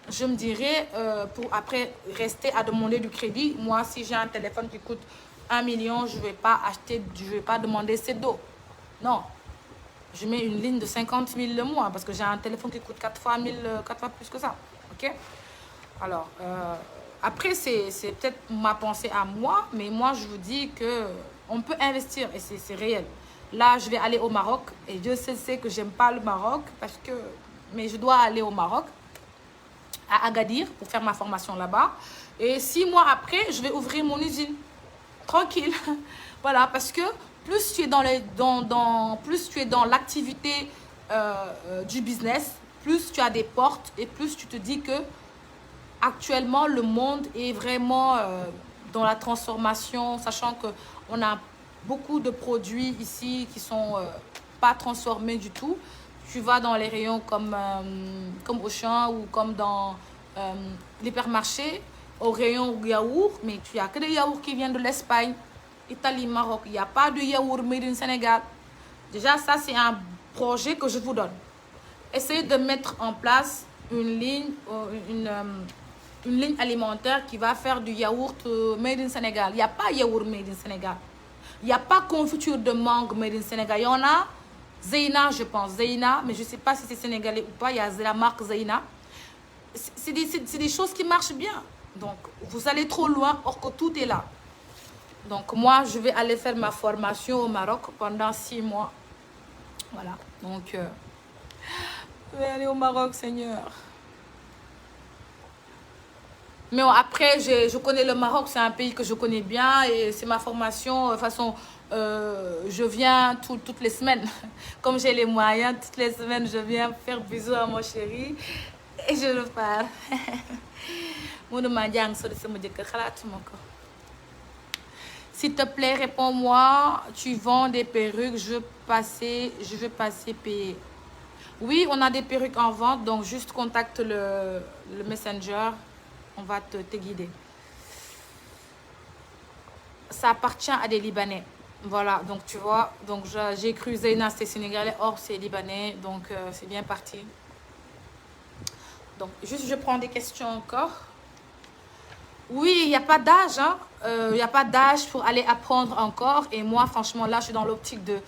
[SPEAKER 1] je me dirais, pour après rester à demander du crédit, moi, si j'ai un téléphone qui coûte 1 million, je ne vais pas demander CEDO. Non, je mets une ligne de 50 000 le mois parce que j'ai un téléphone qui coûte 4 fois plus que ça. Ok? Alors, après, c'est peut-être ma pensée à moi, mais moi, je vous dis qu'on peut investir et c'est réel. Là, je vais aller au Maroc et Dieu sait que j'aime pas le Maroc mais je dois aller au Maroc, à Agadir, pour faire ma formation là-bas. Et 6 mois après, je vais ouvrir mon usine. Tranquille. Voilà, parce que plus tu es plus tu es dans l'activité du business, plus tu as des portes et plus tu te dis que actuellement, le monde est vraiment dans la transformation, sachant qu'on a beaucoup de produits ici qui sont pas transformés du tout. Tu vas dans les rayons comme Auchan ou comme dans l'hypermarché, au rayon yaourt, mais tu n'as que des yaourts qui viennent de l'Espagne, Italie, Maroc. Il n'y a pas de yaourt made in Sénégal. Déjà, ça, c'est un projet que je vous donne. Essayez de mettre en place une ligne alimentaire qui va faire du yaourt made in Sénégal. Il n'y a pas yaourt made in Sénégal. Il n'y a pas confiture de mangue made in Sénégal. Il y en a Zeyna, je pense. Zeyna, mais je ne sais pas si c'est sénégalais ou pas. Il y a la marque Zeyna. C'est des choses qui marchent bien. Donc, vous allez trop loin, or que tout est là. Donc, moi, je vais aller faire ma formation au Maroc pendant 6 mois. Voilà. Donc, je vais aller au Maroc, Seigneur. Mais après, je connais le Maroc, c'est un pays que je connais bien et c'est ma formation. De toute façon, je viens toutes les semaines. Comme j'ai les moyens, toutes les semaines, je viens faire bisous à mon chéri et je le parle. S'il te plaît, réponds-moi. Tu vends des perruques, je veux passer payer. Oui, on a des perruques en vente, donc juste contacte le Messenger. On va te guider. Ça appartient à des Libanais. Voilà, donc tu vois. Donc j'ai cru Zeyna, c'est sénégalais. Or, c'est libanais. Donc, c'est bien parti. Donc, juste, je prends des questions encore. Oui, il n'y a pas d'âge. Hein. Il n'y a pas d'âge pour aller apprendre encore. Et moi, franchement, là, je suis dans l'optique de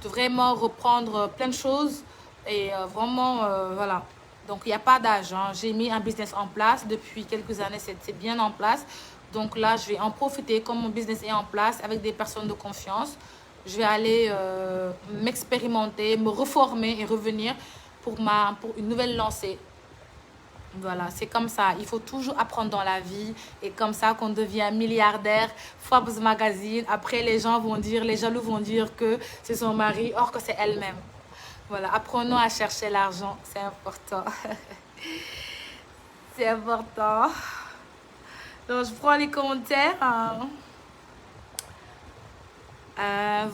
[SPEAKER 1] vraiment reprendre plein de choses. Et vraiment, voilà. Donc, il n'y a pas d'âge. Hein. J'ai mis un business en place. Depuis quelques années, c'est bien en place. Donc là, je vais en profiter comme mon business est en place avec des personnes de confiance. Je vais aller m'expérimenter, me reformer et revenir pour une nouvelle lancée. Voilà, c'est comme ça. Il faut toujours apprendre dans la vie. Et comme ça qu'on devient milliardaire. Forbes Magazine. Après, les gens vont dire, les jaloux vont dire que c'est son mari, or que c'est elle-même. Voilà, apprenons à chercher l'argent. C'est important. C'est important. Donc, je prends les commentaires.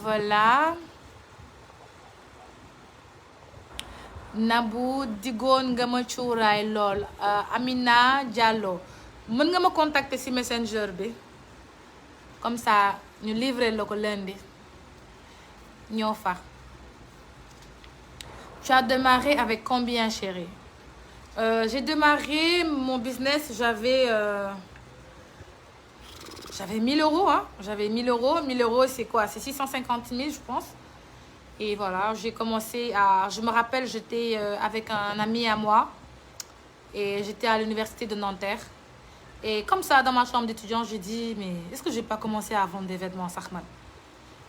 [SPEAKER 1] Voilà. Nabou digoon nga ma cuuraay lool. Amina Diallo mën nga ma contacter ci Messenger bi comme ça ñu livrer la ko lundi ñoo fa. Tu as démarré avec combien, chérie? J'ai démarré mon business, j'avais 1000 euros. Hein? J'avais 1000 euros. 1000 euros, c'est quoi? C'est 650 000, je pense. Et voilà, j'ai commencé à... Je me rappelle, j'étais avec un ami à moi. Et j'étais à l'université de Nanterre. Et comme ça, dans ma chambre d'étudiant, j'ai dit, mais est-ce que je n'ai pas commencé à vendre des vêtements, Sahman?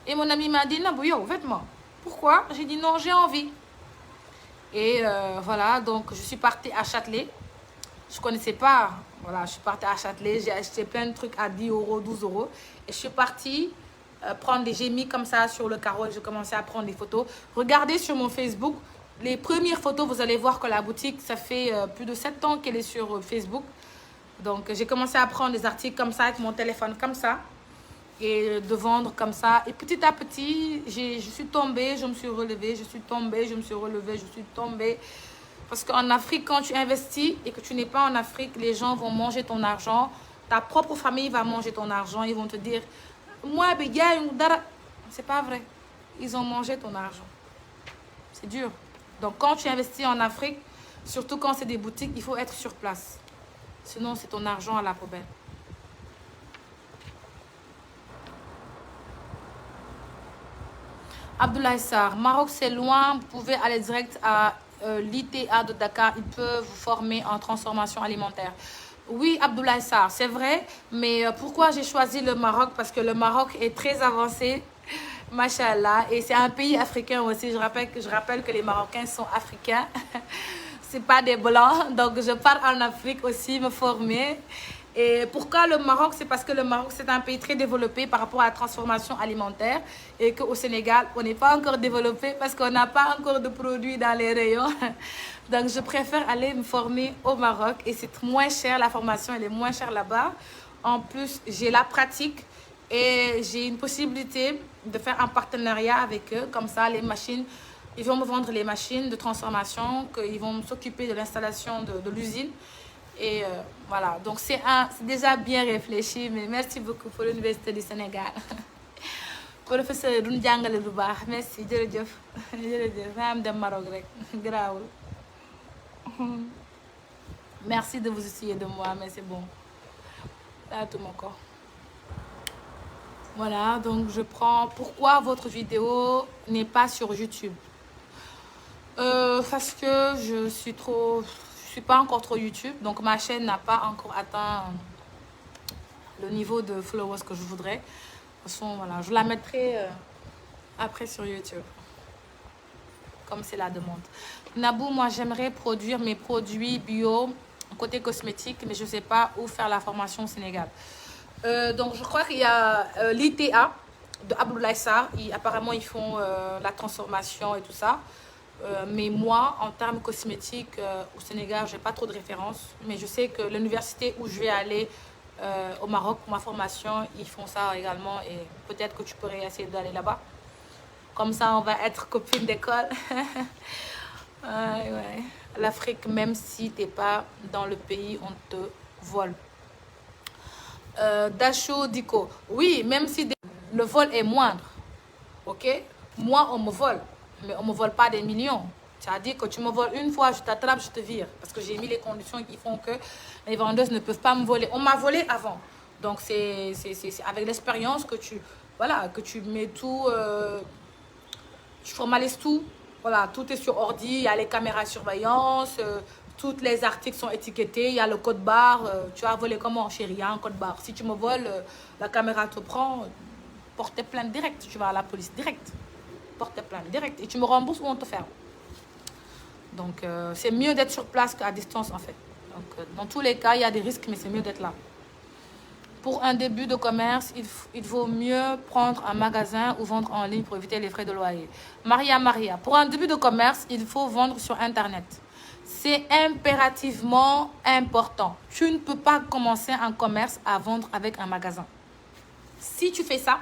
[SPEAKER 1] Et mon ami m'a dit, Nabou, yo, vêtements. Pourquoi? J'ai dit, non, j'ai envie. Et voilà, donc je suis partie à Châtelet. Je ne connaissais pas. Voilà, je suis partie à Châtelet. J'ai acheté plein de trucs à 10 euros, 12 euros. Et je suis partie prendre des... J'ai mis comme ça sur le carreau et j'ai commencé à prendre des photos. Regardez sur mon Facebook. Les premières photos, vous allez voir que la boutique, ça fait plus de 7 ans qu'elle est sur Facebook. Donc, j'ai commencé à prendre des articles comme ça avec mon téléphone comme ça. Et de vendre comme ça. Et petit à petit, je suis tombée, je me suis relevée, je suis tombée, je me suis relevée, je suis tombée. Parce qu'en Afrique, quand tu investis et que tu n'es pas en Afrique, les gens vont manger ton argent. Ta propre famille va manger ton argent. Ils vont te dire, moi, c'est pas vrai. Ils ont mangé ton argent. C'est dur. Donc, quand tu investis en Afrique, surtout quand c'est des boutiques, il faut être sur place. Sinon, c'est ton argent à la poubelle. Abdoulaye Sarr, Maroc c'est loin, vous pouvez aller direct à l'ITA de Dakar, ils peuvent vous former en transformation alimentaire. Oui, Abdoulaye Sarr, c'est vrai, mais pourquoi j'ai choisi le Maroc? Parce que le Maroc est très avancé, machallah, et c'est un pays africain aussi. Je rappelle que les Marocains sont africains, c'est pas des blancs, donc je pars en Afrique aussi me former. Et pourquoi le Maroc? C'est parce que le Maroc, c'est un pays très développé par rapport à la transformation alimentaire et qu'au Sénégal, on n'est pas encore développé parce qu'on n'a pas encore de produits dans les rayons. Donc, je préfère aller me former au Maroc et c'est moins cher, la formation, elle est moins chère là-bas. En plus, j'ai la pratique et j'ai une possibilité de faire un partenariat avec eux. Comme ça, les machines, ils vont me vendre les machines de transformation, qu'ils vont s'occuper de l'installation de l'usine. Et voilà, donc c'est déjà bien réfléchi, mais merci beaucoup pour l'Université du Sénégal. Professeur duñ jàngale lu baax, merci jërëjëf jërëjëf maa am dem Maroc rek garaawul. Merci de vous soucier de moi, mais c'est bon. Là, tout mon corps. Voilà, donc je prends... Pourquoi votre vidéo n'est pas sur YouTube? Parce que je suis pas encore trop YouTube, donc ma chaîne n'a pas encore atteint le niveau de followers que je voudrais. De toute façon, voilà, je la mettrai après sur YouTube, comme c'est la demande. Nabou, moi j'aimerais produire mes produits bio côté cosmétique, mais je sais pas où faire la formation au Sénégal. Donc je crois qu'il y a l'ITA de Abdoulaye Sarr. Apparemment ils font la transformation et tout ça. Mais moi, en termes cosmétiques, au Sénégal, je n'ai pas trop de références. Mais je sais que l'université où je vais aller au Maroc pour ma formation, ils font ça également. Et peut-être que tu pourrais essayer d'aller là-bas. Comme ça, on va être copines d'école. Ouais. L'Afrique, même si tu n'es pas dans le pays, on te vole. Dacho Diko, oui, même si le vol est moindre. Ok? Moi, on me vole. Mais on ne me vole pas des millions. C'est-à-dire que tu me voles une fois, je t'attrape, je te vire. Parce que j'ai mis les conditions qui font que les vendeuses ne peuvent pas me voler. On m'a volé avant. Donc, c'est avec l'expérience que tu mets tout, tu formalises tout. Voilà, tout est sur ordi, il y a les caméras de surveillance, tous les articles sont étiquetés, il y a le code barre. Tu as volé comment, chérie? Il y a un code barre. Si tu me voles, la caméra te prend, porte plainte direct. Tu vas à la police direct. Porte plainte direct et tu me rembourses ou on te ferme. Donc c'est mieux d'être sur place qu'à distance en fait. Donc, dans tous les cas, il y a des risques, mais c'est mieux d'être là. Pour un début de commerce, il vaut mieux prendre un magasin ou vendre en ligne pour éviter les frais de loyer. Maria, pour un début de commerce, il faut vendre sur Internet. C'est impérativement important. Tu ne peux pas commencer un commerce à vendre avec un magasin. Si tu fais ça,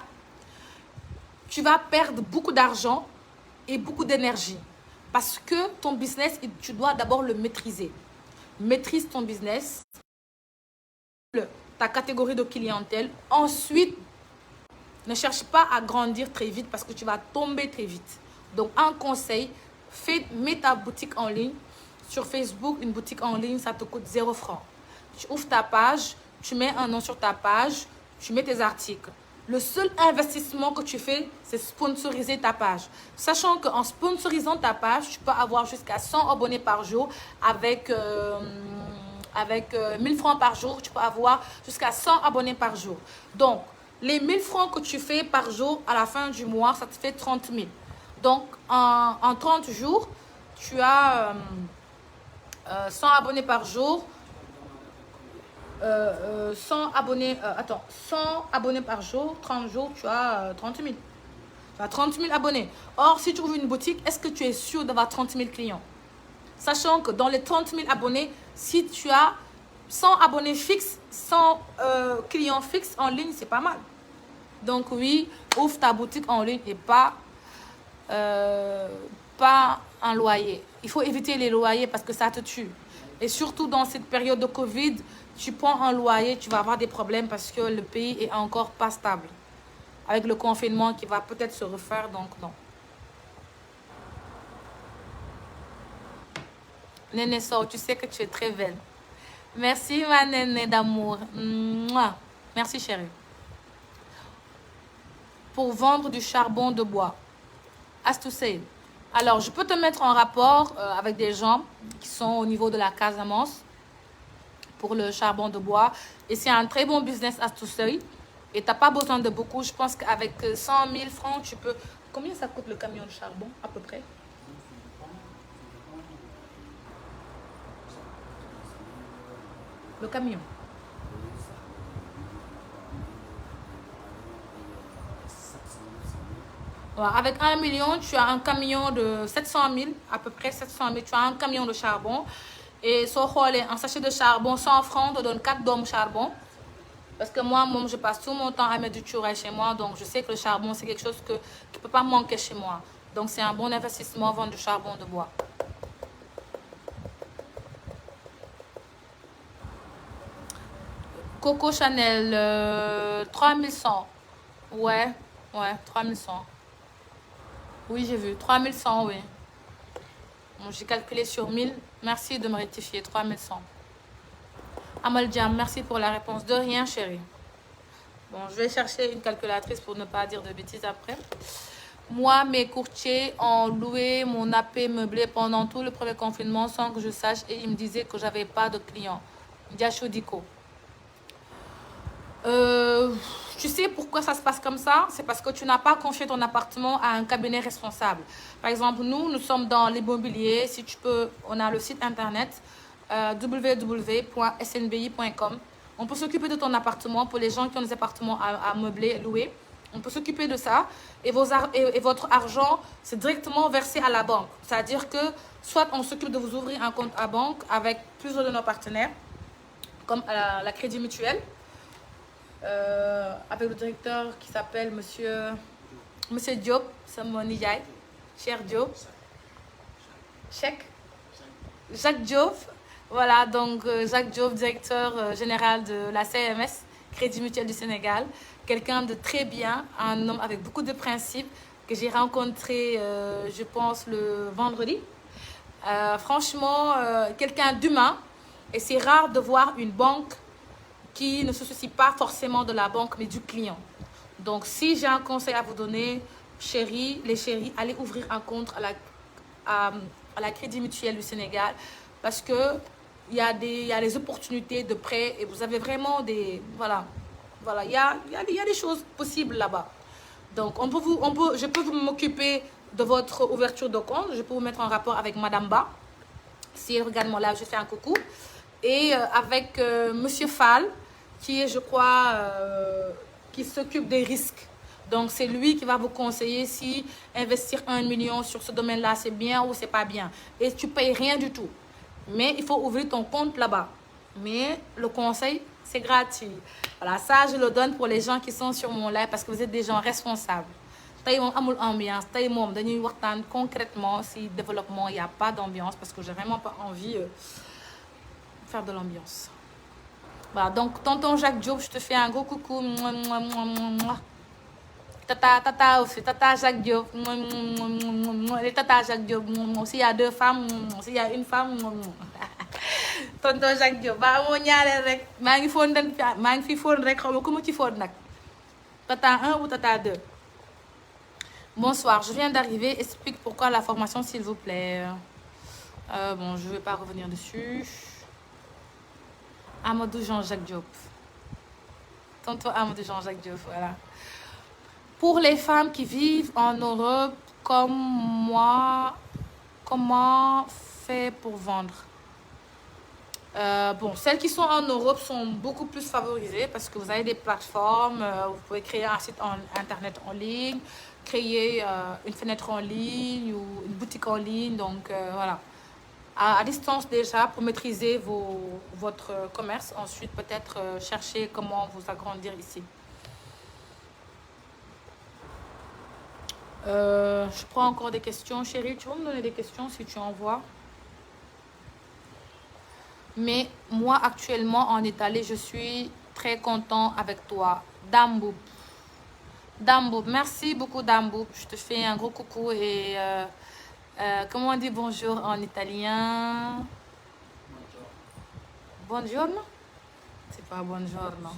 [SPEAKER 1] tu vas perdre beaucoup d'argent et beaucoup d'énergie. Parce que ton business, tu dois d'abord le maîtriser. Maîtrise ton business, ta catégorie de clientèle. Ensuite, ne cherche pas à grandir très vite parce que tu vas tomber très vite. Donc, un conseil, mets ta boutique en ligne. Sur Facebook, une boutique en ligne, ça te coûte 0 francs. Tu ouvres ta page, tu mets un nom sur ta page, tu mets tes articles. Le seul investissement que tu fais, c'est sponsoriser ta page. Sachant qu'en sponsorisant ta page, tu peux avoir jusqu'à 100 abonnés par jour avec 1000 francs par jour. Tu peux avoir jusqu'à 100 abonnés par jour. Donc, les 1000 francs que tu fais par jour, à la fin du mois, ça te fait 30 000. Donc, en 30 jours, tu as 100 abonnés par jour. 100 abonnés par jour, 30 jours, tu as 30 000. Tu as 30 000 abonnés. Or, si tu ouvres une boutique, est-ce que tu es sûr d'avoir 30 000 clients? Sachant que dans les 30 000 abonnés, si tu as 100 abonnés fixes, 100 clients fixes en ligne, c'est pas mal. Donc oui, ouvre ta boutique en ligne et pas un loyer. Il faut éviter les loyers parce que ça te tue. Et surtout dans cette période de Covid, tu prends un loyer, tu vas avoir des problèmes parce que le pays est encore pas stable. Avec le confinement qui va peut-être se refaire, donc non. Néné Sow, tu sais que tu es très belle. Merci ma néné d'amour. Merci chérie. Pour vendre du charbon de bois. As to say. Alors, je peux te mettre en rapport avec des gens qui sont au niveau de la Casamance pour le charbon de bois. Et c'est un très bon business à tout seul. Et tu n'as pas besoin de beaucoup. Je pense qu'avec 100 000 francs, tu peux... Combien ça coûte le camion de charbon, à peu près? Le camion. Avec 1 million, tu as un camion de 700 000, à peu près 700 000. Tu as un camion de charbon. Et un sachet de charbon, 100 francs, te donne 4 dômes charbon. Parce que moi, je passe tout mon temps à mettre du turel chez moi. Donc, je sais que le charbon, c'est quelque chose qui ne peut pas manquer chez moi. Donc, c'est un bon investissement, vendre du charbon de bois. Coco Chanel, 3100. Ouais, 3100. Oui, j'ai vu. 3100, oui. Bon, j'ai calculé sur 1000. Merci de me rectifier. 3100. Amal Diam, merci pour la réponse. De rien, chérie. Bon, je vais chercher une calculatrice pour ne pas dire de bêtises après. Moi, mes courtiers ont loué mon AP meublé pendant tout le premier confinement sans que je sache et ils me disaient que j'avais pas de clients. Diachodiko. Tu sais pourquoi ça se passe comme ça? C'est parce que tu n'as pas confié ton appartement à un cabinet responsable. Par exemple, nous sommes dans l'immobilier. Si tu peux, on a le site internet www.snbi.com. On peut s'occuper de ton appartement pour les gens qui ont des appartements à meubler, louer. On peut s'occuper de ça et votre argent, c'est directement versé à la banque. C'est-à-dire que soit on s'occupe de vous ouvrir un compte à banque avec plusieurs de nos partenaires, comme la Crédit Mutuel, avec le directeur qui s'appelle Monsieur Diop, c'est mon nijaï, cher Diop, Jacques Diop. Voilà, donc Jacques Diop, directeur général de la CMS, Crédit Mutuel du Sénégal. Quelqu'un de très bien, un homme avec beaucoup de principes que j'ai rencontré, je pense, le vendredi. Franchement, quelqu'un d'humain. Et c'est rare de voir une banque qui ne se soucie pas forcément de la banque, mais du client. Donc, si j'ai un conseil à vous donner, les chéris, allez ouvrir un compte à la Crédit Mutuel du Sénégal parce que il y a des opportunités de prêt et vous avez vraiment des... Voilà, il y a des choses possibles là-bas. Donc, je peux m'occuper de votre ouverture de compte. Je peux vous mettre en rapport avec Madame Ba. Si elle regarde mon live, je fais un coucou. et avec Monsieur Fall, qui est, je crois, qui s'occupe des risques. Donc, c'est lui qui va vous conseiller si investir 1 million sur ce domaine-là, c'est bien ou c'est pas bien. Et tu payes rien du tout. Mais il faut ouvrir ton compte là-bas. Mais le conseil, c'est gratuit. Voilà, ça, je le donne pour les gens qui sont sur mon live parce que vous êtes des gens responsables. Tey moom amul ambiance, tey moom dañuy waxtaan concrètement si développement, il n'y a pas d'ambiance parce que j'ai vraiment pas envie de faire de l'ambiance. Voilà, donc tonton Jacques Diop, je te fais un gros coucou. Mouah, mouah, mouah, mouah. Tata aussi, Tata Jacques Diop. Les Tata Jacques Diop. S'il y a 2 femmes, s'il y a une femme. Tonton Jacques Diop ba moo ñaareel rek maa ngi fi fóon rek xaw ma ku ma ci fóon nag. Tata 1 ou Tata 2. Bonsoir, je viens d'arriver. Explique pourquoi la formation, s'il vous plaît. Bon, je ne vais pas revenir dessus. Amadou Jean-Jacques Diop. Tonton Amadou Jean-Jacques Diop, voilà. Pour les femmes qui vivent en Europe comme moi, comment faire pour vendre? Bon, celles qui sont en Europe sont beaucoup plus favorisées parce que vous avez des plateformes, vous pouvez créer un site internet en ligne, créer une fenêtre en ligne ou une boutique en ligne. Donc, voilà. À distance déjà pour maîtriser votre commerce. Ensuite, peut-être chercher comment vous agrandir ici. Je prends encore des questions. Chérie, tu vas me donner des questions si tu en vois. Mais moi, actuellement, en Italie, je suis très content avec toi. Damboub. Damboub, merci beaucoup Damboub. Je te fais un gros coucou et comment on dit bonjour en italien? Buongiorno? C'est pas buongiorno.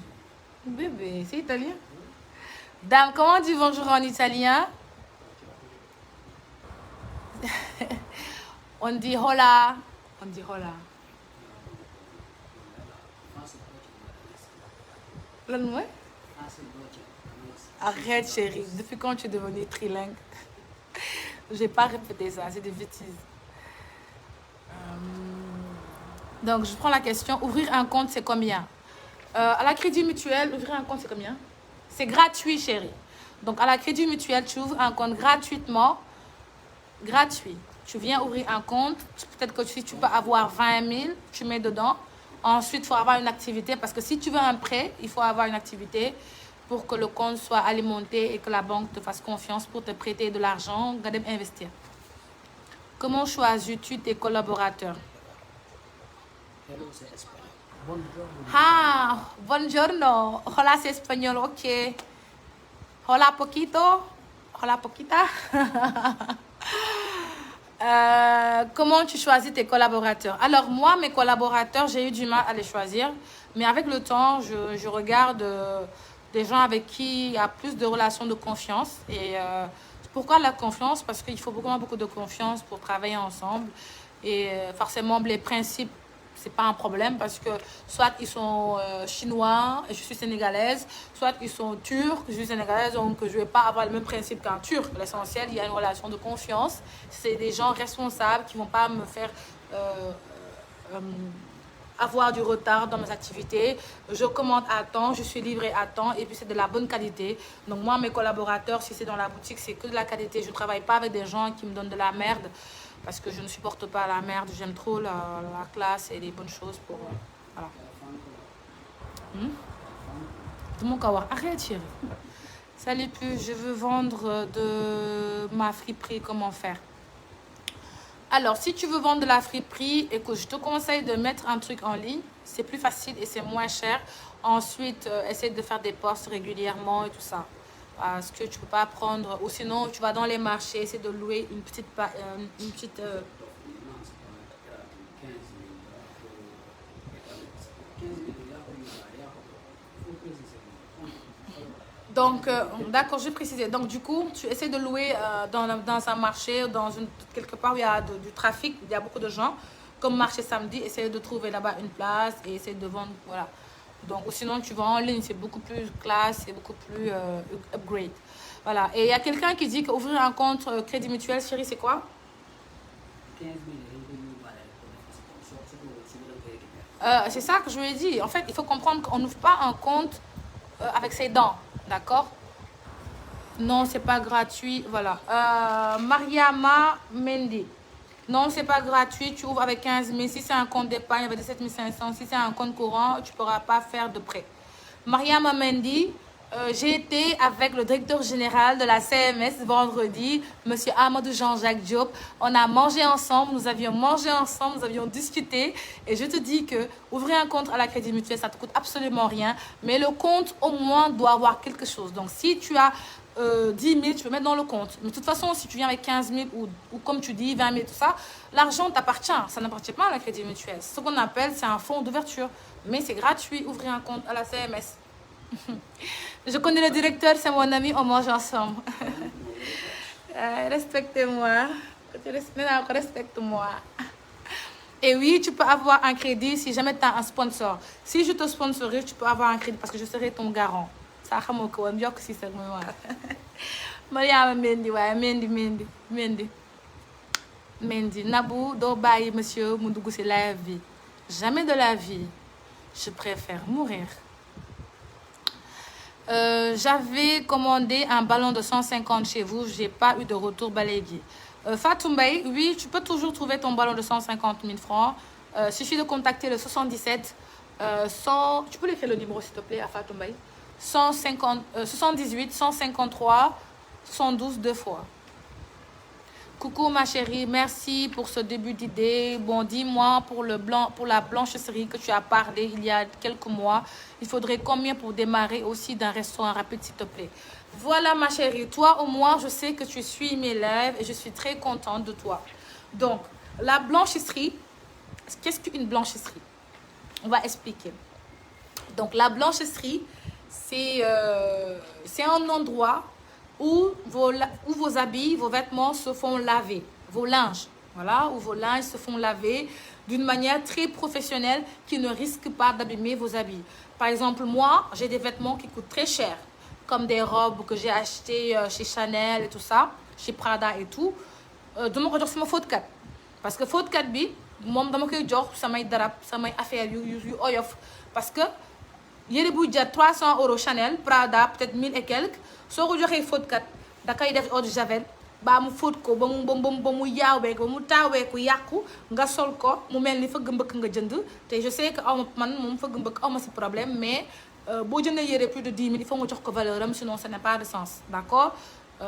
[SPEAKER 1] Bébé, c'est italien? Dame, comment on dit bonjour en italien? On dit hola. On dit hola. Lan mooy? Arrête chérie, depuis quand tu es devenue trilingue? Je n'ai pas répété ça, c'est des bêtises. Donc je prends la question, ouvrir un compte c'est combien? À la Crédit Mutuel, ouvrir un compte c'est combien? C'est gratuit chérie. Donc à la Crédit Mutuel, tu ouvres un compte gratuitement. Gratuit. Tu viens ouvrir un compte, peut-être que si tu peux avoir 20 000, tu mets dedans. Ensuite, il faut avoir une activité parce que si tu veux un prêt, il faut avoir une activité pour que le compte soit alimenté et que la banque te fasse confiance pour te prêter de l'argent, investir. Comment choisis-tu tes collaborateurs? Ah, buongiorno. Hola, c'est espagnol, ok. Hola, poquito. Hola, poquita. Comment tu choisis tes collaborateurs? Alors moi, mes collaborateurs, j'ai eu du mal à les choisir. Mais avec le temps, je regarde des gens avec qui il y a plus de relations de confiance. Et pourquoi la confiance? Parce qu'il faut beaucoup de confiance pour travailler ensemble. Et forcément, les principes, c'est pas un problème parce que soit ils sont chinois et je suis sénégalaise, soit ils sont turcs, je suis sénégalaise, donc je vais pas avoir le même principe qu'un turc. L'essentiel, il y a une relation de confiance. C'est des gens responsables qui vont pas me faire avoir du retard dans mes activités. Je commande à temps, je suis livrée à temps et puis c'est de la bonne qualité. Donc moi, mes collaborateurs, si c'est dans la boutique, c'est que de la qualité. Je travaille pas avec des gens qui me donnent de la merde. Parce que je ne supporte pas la merde, j'aime trop la classe et les bonnes choses pour... voilà. Tout mon kawa. Arrête chérie. Salut plus, je veux vendre de ma friperie, comment faire? Alors, si tu veux vendre de la friperie, écoute, je te conseille de mettre un truc en ligne. C'est plus facile et c'est moins cher. Ensuite, essaye de faire des posts régulièrement et tout ça. Parce que tu ne peux pas prendre... Ou sinon, tu vas dans les marchés, essayer de louer une petite... Donc, d'accord, je vais préciser. Donc, du coup, tu essaies de louer dans un marché, quelque part où il y a du trafic, il y a beaucoup de gens. Comme marché samedi, essaye de trouver là-bas une place et essaye de vendre, voilà. Donc, ou sinon, tu vas en ligne, c'est beaucoup plus classe, c'est beaucoup plus upgrade. Voilà. Et il y a quelqu'un qui dit qu'ouvrir un compte Crédit Mutuel, chérie, c'est quoi?
[SPEAKER 2] 15 000.
[SPEAKER 1] C'est ça que je lui ai dit. En fait, il faut comprendre qu'on n'ouvre pas un compte avec ses dents. D'accord? Non, c'est pas gratuit. Voilà. Mariama Mendy. Non, c'est pas gratuit. Tu ouvres avec 15 000. Si c'est un compte d'épargne avec 17 500, si c'est un compte courant, tu ne pourras pas faire de prêt. Mariama Mendy, j'ai été avec le directeur général de la CMS vendredi, monsieur Amadou Jean-Jacques Diop. On a mangé ensemble, nous avions mangé ensemble, nous avions discuté. Et je te dis que ouvrir un compte à la Crédit Mutuel, ça ne te coûte absolument rien. Mais le compte, au moins, doit avoir quelque chose. Donc, si tu as 10 000, tu peux mettre dans le compte. Mais de toute façon, si tu viens avec 15 000 ou comme tu dis, 20 000, tout ça, l'argent t'appartient. Ça n'appartient pas à la Crédit Mutuel. Ce qu'on appelle, c'est un fonds d'ouverture. Mais c'est gratuit, ouvrir un compte à la CMS. Je connais le directeur, c'est mon ami, on mange ensemble. Respectez-moi. Respecte-moi. Et oui, tu peux avoir un crédit si jamais tu as un sponsor. Si je te sponsorise, tu peux avoir un crédit parce que je serai ton garant. Ça xamoo ko woon yokk si sa mémoire. Mariama Mendy waaye Mendy Nabou doo bàyyi monsieur mu dugg si la vie. Jamais de la vie. Je préfère mourir. J'avais commandé un ballon de 150 chez vous. J'ai pas eu de retour balayé. Fatou Mbaye, oui, tu peux toujours trouver ton ballon de 150 000 francs. Suffit de contacter le 77 100. Tu peux l'écrire le numéro s'il te plaît à Fatou Mbaye. 78 153 72 deux fois. Coucou ma chérie, merci pour ce début d'idée. Bon, dis-moi pour la blanchisserie que tu as parlé il y a quelques mois, il faudrait combien pour démarrer aussi d'un restaurant rapide s'il te plaît? Voilà ma chérie, toi au moins je sais que tu suis mes lives et je suis très contente de toi. Donc, la blanchisserie, qu'est-ce qu'une blanchisserie? On va expliquer. Donc, la blanchisserie, c'est un endroit où vos habits, vos vêtements se font laver, vos linges, voilà, où vos linges se font laver d'une manière très professionnelle qui ne risque pas d'abîmer vos habits. Par exemple, moi, j'ai des vêtements qui coûtent très cher, comme des robes que j'ai achetées chez Chanel et tout ça, chez Prada et tout. Dama ko jox sama fóotkat parce que fóotkat bi moom dama koy jox samay darab samay affaire yu oyof parce que yére buy jar 300 € Chanel Prada peut-être 1000 et quelques soo ko joxee fóotkat da koy def eau de javel ba mu fóot ko ba mu yaawee ko ba mu taawee ko yàqu nga sol ko mu mel ni fëgg mbëkk nga jënd te je sais que aw ma man moom fëgg mbëkk aw ma si problème mais boo jëndee yére plus de 10 000 il faut nga jox ko valeur am sinon ça n'a pas de sens d'accord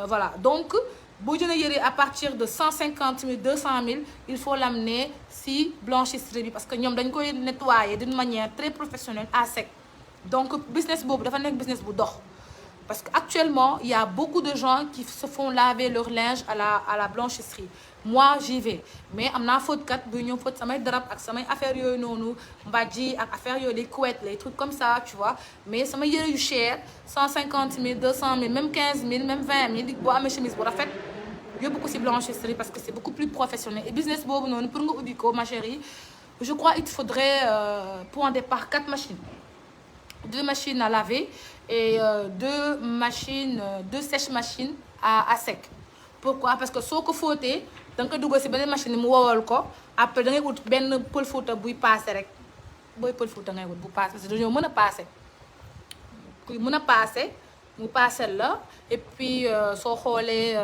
[SPEAKER 1] voilà donc boo jëndee yére à partir de 150 000 200 000 il faut l'amener si blanchisserie bi parce que ñoom dañ koy nettoyer d'une manière très professionnelle à sec. Donc business boobu dafa nekk business bu dox parce que actuellement il y a beaucoup de gens qui se font laver leur linge à la blanchisserie. Moi j'y vais mais am naa fóotkat buy ñëw fóot samay darab ak samay affaires yooyu noonu mbàjji ak affaires yooyu les couettes les trucs comme ça tu vois mais sama yére yu cher 150 000 200 000 même 15 000 même 20 000 boo amee chemise bu rafet yóbbu ko ci blanchisserie parce que c'est beaucoup plus professionnel et business boobu noonu pour nga ubbi ko ma chérie je crois il te faudrait pour un départ 4 machines. 2 machines à laver et 2 sèche-machines à sec. Pourquoi? Parce que soo ko fóotee da nga koy dugal si beneen machine mu wowal ko après da ngay wut benn pël fóota buy paase rek booy pël fóota ngay wut bu paase parce que dañoo mën a paase kuy mën a paase mu paasel la et puis soo xoolee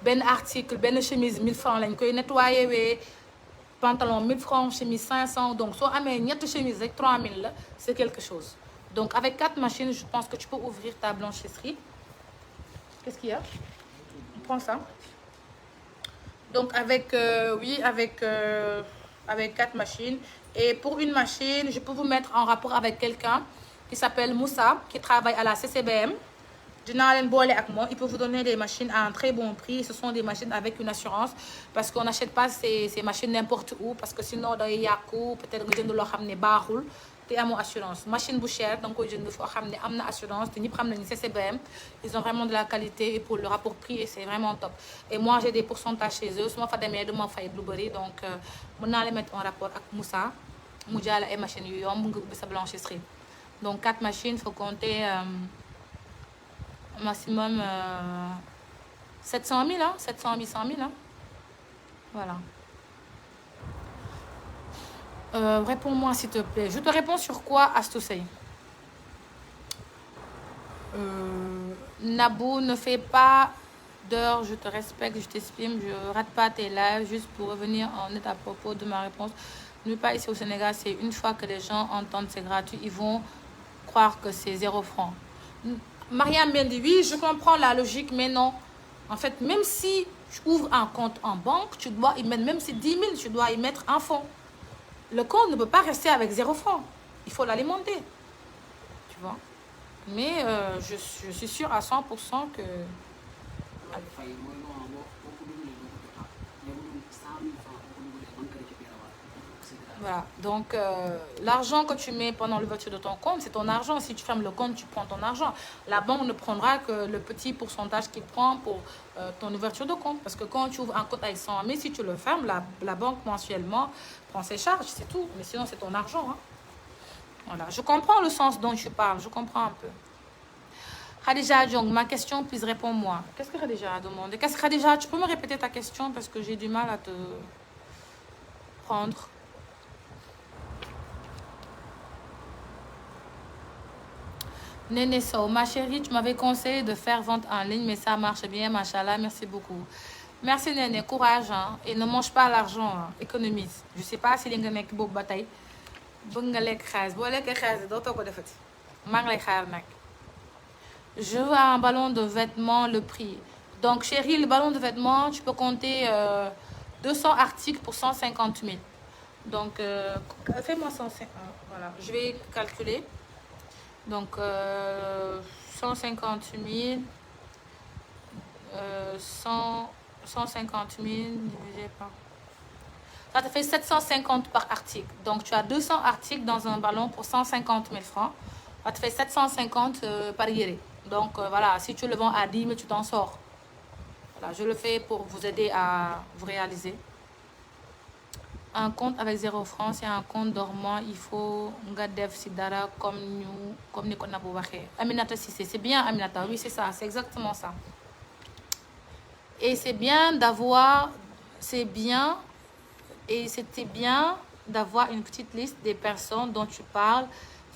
[SPEAKER 1] benn article benn chemise 1000 francs lañ koy nettoyer wee pantalon 1000 francs chemise 500 donc soo amee ñetti chemise rek 3000 la c'est quelque chose. Donc, avec 4 machines, je pense que tu peux ouvrir ta blanchisserie. Qu'est-ce qu'il y a? On prend ça. Donc, avec 4 machines. Et pour une machine, je peux vous mettre en rapport avec quelqu'un qui s'appelle Moussa, qui travaille à la CCBM. Il peut vous donner des machines à un très bon prix. Ce sont des machines avec une assurance. Parce qu'on n'achète pas ces machines n'importe où. Parce que sinon, il y a peut-être que vous avez te amoo assurance machine bu cher da nga koy jënd foo xam ne am na assurance te ñëpp xam nañu CCBM ils ont vraiment de la qualité et pour le rapport prix et c'est vraiment top et moi j'ai des pourcentages chez eux su ma fa demee du ma fay lu bëri donc mën naa les mettre en rapport ak Moussa mu jaay ay machines yu yomb nga ubbi sa blanchisserie donc 4 machines faut compter maximum 700 000 700 800 000 voilà. Réponds-moi s'il te plaît. Je te réponds sur quoi, Astousei? Nabou, ne fais pas d'heures, je te respecte, je t'estime, je rate pas tes lives. Juste pour revenir en net à propos de ma réponse, nulle part ici au Sénégal, c'est une fois que les gens entendent c'est gratuit, ils vont croire que c'est 0 francs. Mariam Mendy, oui, je comprends la logique, mais non. En fait, même si tu ouvres un compte en banque, tu dois y mettre, même si 10 000, tu dois y mettre un fonds. Le compte ne peut pas rester avec 0 francs. Il faut l'alimenter. Tu vois. Mais je suis sûre à 100% que... Voilà, donc l'argent que tu mets pendant l'ouverture de ton compte, c'est ton argent. Si tu fermes le compte, tu prends ton argent. La banque ne prendra que le petit pourcentage qu'il prend pour ton ouverture de compte. Parce que quand tu ouvres un compte avec 100 000, si tu le fermes, la banque mensuellement prend ses charges, c'est tout. Mais sinon, c'est ton argent. Hein. Voilà, je comprends le sens dont tu parles, je comprends un peu. Khadija Jong, ma question, puis réponds-moi. Qu'est-ce que Khadija a demandé? Qu'est-ce que Khadija, tu peux me répéter ta question parce que j'ai du mal à te prendre. Néné Sow, ma chérie, tu m'avais conseillé de faire vente en ligne, mais ça marche bien, machallah, merci beaucoup. Merci Néné, courage, hein, et ne mange pas l'argent, hein, économise. Je sais pas si li nga nekk boobu ba tey bëgg nga lekk xaalis boo lekkee xaalis dootoo ko defati maa ngi lay xaar nag. Je veux un ballon de vêtements, le prix. Donc chérie, le ballon de vêtements, tu peux compter 200 articles pour 150 000. Donc fais-moi 150, voilà, je vais calculer. Donc 150 000, 150 000 divisé par... Ça te fait 750 par article. Donc tu as 200 articles dans un ballon pour 150 000 francs. Ça te fait 750 par yéré. Donc voilà, si tu le vends à 10 000, tu t'en sors. Voilà, je le fais pour vous aider à vous réaliser. Un compte avec 0 francs, c'est un compte dormant. Il faut nga def si dara comme ni ko Nabou waxee. Aminata Cissé, c'est bien Aminata, oui c'est ça, c'est exactement ça. Et c'est bien d'avoir, c'est bien, et c'était bien d'avoir une petite liste des personnes dont tu parles,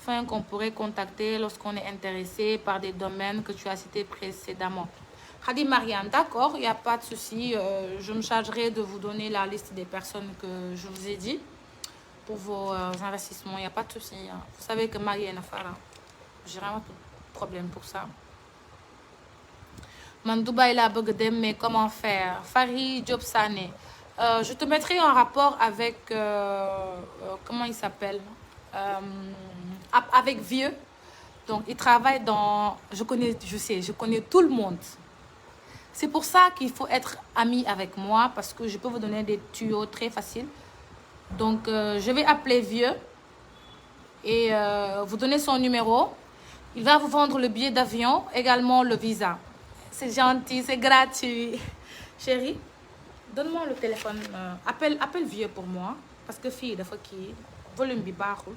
[SPEAKER 1] afin qu'on pourrait contacter lorsqu'on est intéressé par des domaines que tu as cités précédemment. Khadi Marianne, d'accord, il n'y a pas de souci. Je me chargerai de vous donner la liste des personnes que je vous ai dit pour vos investissements. Il n'y a pas de souci. Hein. Vous savez que Marianne a fait là. J'ai vraiment pas de problème pour ça. Man Dubaï la bëgg dem, mais comment faire? Fari Diop Sané. Je te mettrai en rapport avec comment il s'appelle, avec Vieux. Donc il travaille dans, je connais tout le monde. C'est pour ça qu'il faut être ami avec moi parce que je peux vous donner des tuyaux très faciles. Donc je vais appeler Vieux et vous donner son numéro. Il va vous vendre le billet d'avion, également le visa. C'est gentil, c'est gratuit. Chérie, donne-moi le téléphone. Appelle Vieux pour moi. Parce que fille, dafa kii volume bi baaxul.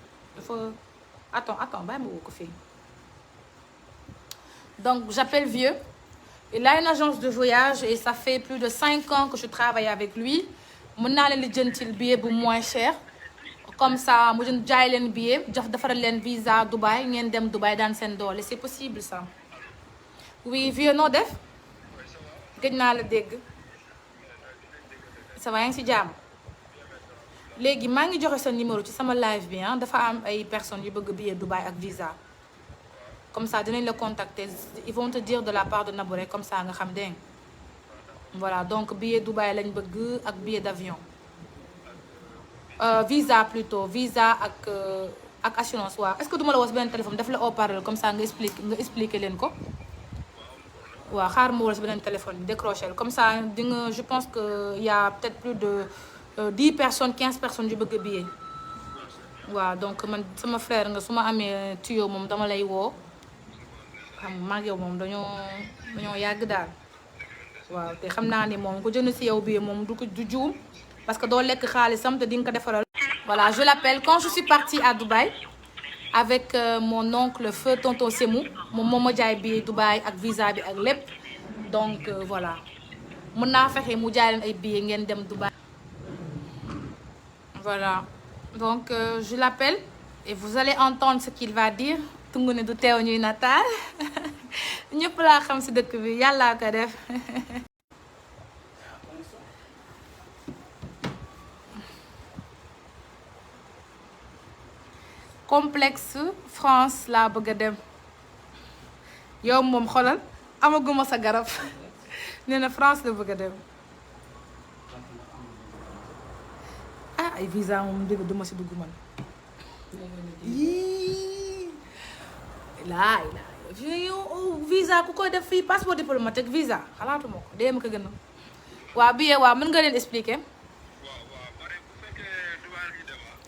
[SPEAKER 1] Attends, bàyyi ma woo ko fii. Donc, j'appelle Vieux. Il a une agence de voyage et ça fait plus de 5 ans que je travaille avec lui. Mën naa leen lijjantil billet bu moins cher. Comme ça, mu jënd jaay leen billet, defaral leen visa Dubaï, ngeen dem Dubaï daan seen doole. C'est possible ça. Oui, Vieux noo def? Gëj naa la dégg. Ça va, yaa ngi ci jàmm? Léegi maa ngi joxe sa numéro ci sama live bi ah dafa am ay personnes yu bëgg billet Dubaï ak visa. Comme ça dinañ la contacter, ils vont te dire de la part de Nabou rek comme ça nga xam dégg. Voilà, donc billet Dubaï lañ bëgg ak billet d'avion. Visa plutôt, visa ak assurance waaw. Est-ce que duma la woo benn téléphone def la haut-parleur comme ça nga expliquer leen ko. waaw xaar ma woo si beneen téléphone bi décroché comme ça di nga je pense que y a peut-être plus de 10 personnes 15 personnes yu bëgg billet. waaw donc man sama frère nga su ma amee tuyau moom dama lay woo. xam nga mag yow moom dañoo yàgg daal waaw te xam naa ni moom ko jënd si yow bi moom du juum parce que doo lekk xaalisam te di nga ko defaral. Voilà, je l'appelle quand je suis partie à Dubaï avec mon oncle feu tonton Semou moom moo ma jaay billet Dubaï ak visa bi ak lépp donc voilà mën naa fexe mu jaay leen ay billets ngeen dem Dubaï. Voilà Donc je l'appelle et vous allez entendre ce qu'il va dire. tungu ne du teew ñuy nataal ñëpp laa xam ci dëkk bi yàllaa ko def. complexe France laa bëgg a dem yow moom xoolal amaguma sa garab nee na France la bëgg a dem. ah ay visa moom dégg duma ci dugg man. laay visa ku koy def fii passeport diplomatique visa xalaatuma ko dee ma ko gën a. waaw bi waaw mën nga leen expliquer.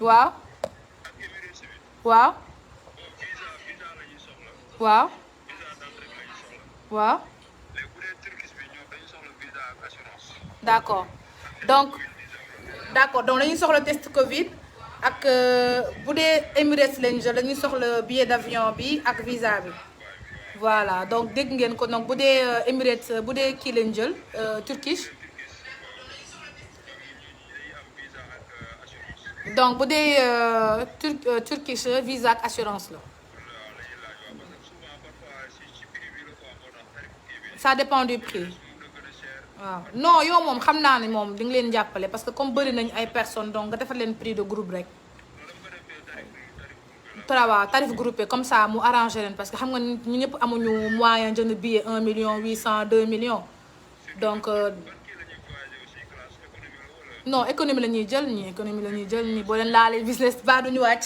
[SPEAKER 1] waaw. waaw. waaw. waaw. d'accord donc dañuy soxla test Covid ak bu dee Emirates lañ jël dañuy soxla billet d'avion bi ak visa bi voilà donc dégg ngeen ko donc bu dee Emirates bu dee kii lañ jël Turkish donc bu dee Turkish visa ak assurance la. ça dépend du prix. waaw non yow moom xam naa ne moom di nga leen jàppale parce que comme bëri nañ ay personnes donc nga defal leen prix de groupe rek. waaw tarif groupé comme ça mu arrangé leen parce que xam nga ñu ñëpp amuñu moyen jënd billet 1 million 800 2 millions donc. non économie la ñuy jël ñi économie la ñuy jël ñi boo leen laalee business ba duñu wàcc.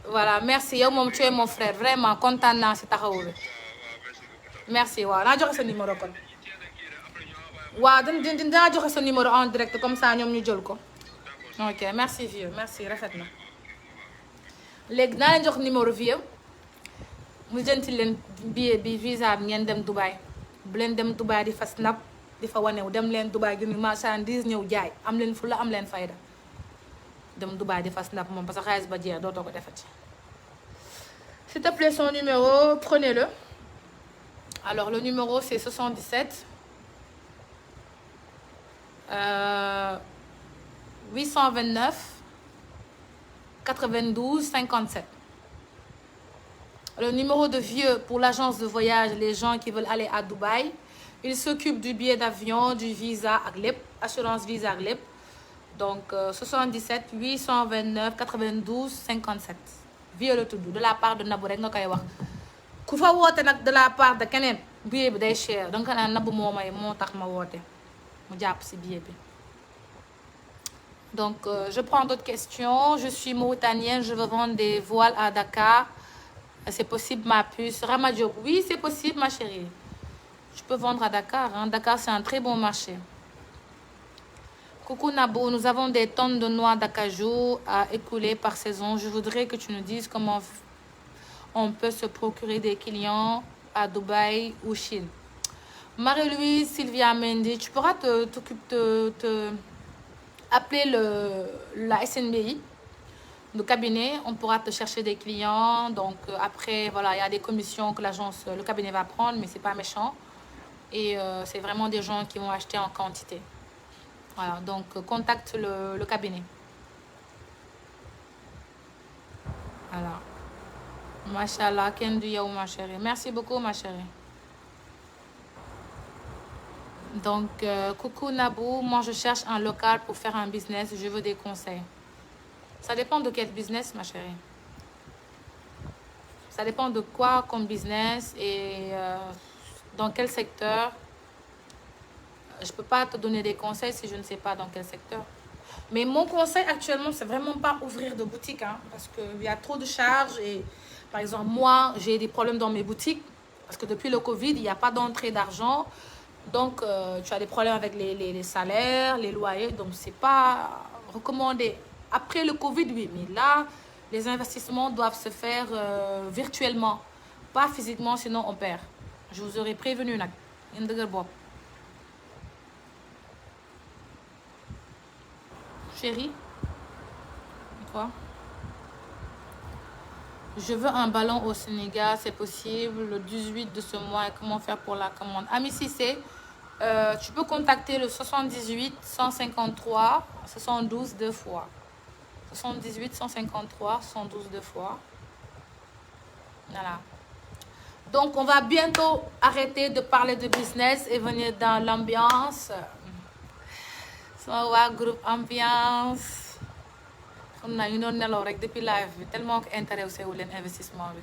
[SPEAKER 1] voilà merci yow moom tu es mon frère vraiment kontaan naa ci taxawu bi merci waaw naa joxe sa numéro kon. waaw dinaa joxe sa numéro en direct comme ça ñoom ñu jël ko. ok merci vieux merci rafet na. léegi naa leen jox numéro vieux mu jënti leen billet bi visa bi ngeen dem Dubaï bu leen dem Dubaï di fa snap di fa wanew dem leen Dubaï gën marchandise ñëw jaay am leen fu la am leen fayda dem Dubaï di fa snap moom parce que xaalis ba jeex dootoo ko defati. s'il te plaît son numéro prenez-le alors le numéro c'est 77 829 92 57. Le numéro de vieux pour l'agence de voyage, les gens qui veulent aller à Dubaï. Il s'occupe du billet d'avion, du visa ak lépp, assurance visa ak lépp. Donc 77 829 92 57. Vieux la tudd de la part de Nabou rek nga koy wax. ku fa woote nag de la part de keneen billet bi day cher donc naan Nabou moo tax ma woote mu jàpp ci billet bi. Donc je prends d'autres questions. Je suis mauritanienne, je veux vendre des voiles à Dakar. C'est possible ma puce Rama Diop? Oui, c'est possible ma chérie. Je peux vendre à Dakar, hein. Dakar c'est un très bon marché. Coucou Nabou, nous avons des tonnes de noix d'acajou à écouler par saison. Je voudrais que tu nous dises comment on peut se procurer des clients à Dubaï ou Chine. Marie-Louise Sylvia Mendy, tu pourras appeler la SNBI, le cabinet, on pourra te chercher des clients. Donc après, voilà, il y a des commissions que le cabinet va prendre, mais c'est pas méchant. Et c'est vraiment des gens qui vont acheter en quantité. Voilà, donc contacte le cabinet. Voilà. Machallah, Ken du Yaou, ma chérie. Merci beaucoup, ma chérie. Donc, coucou Nabou, moi je cherche un local pour faire un business, je veux des conseils. Ça dépend de quel business, ma chérie. Ça dépend de quoi comme business et dans quel secteur. Je ne peux pas te donner des conseils si je ne sais pas dans quel secteur. Mais mon conseil actuellement, c'est vraiment pas ouvrir de boutique, hein, parce qu'il y a trop de charges. Et, par exemple, moi, j'ai des problèmes dans mes boutiques parce que depuis le Covid, il n'y a pas d'entrée d'argent. Donc, tu as des problèmes avec les salaires, les loyers. Donc, ce n'est pas recommandé. Après le Covid, oui. Mais là, les investissements doivent se faire virtuellement. Pas physiquement, sinon on perd. Je vous aurais prévenu. Chérie, quoi? Je veux un ballon au Sénégal, c'est possible, le 18 de ce mois. Et comment faire pour la commande? Ami Cissé, Tu peux contacter le 78 153 72 deux fois. 78 153 112 deux fois. Voilà. Donc, on va bientôt arrêter de parler de business et venir dans l'ambiance. Sama groupe ambiance. On a une autre depuis live tellement que intéressé wu leen investissement bi.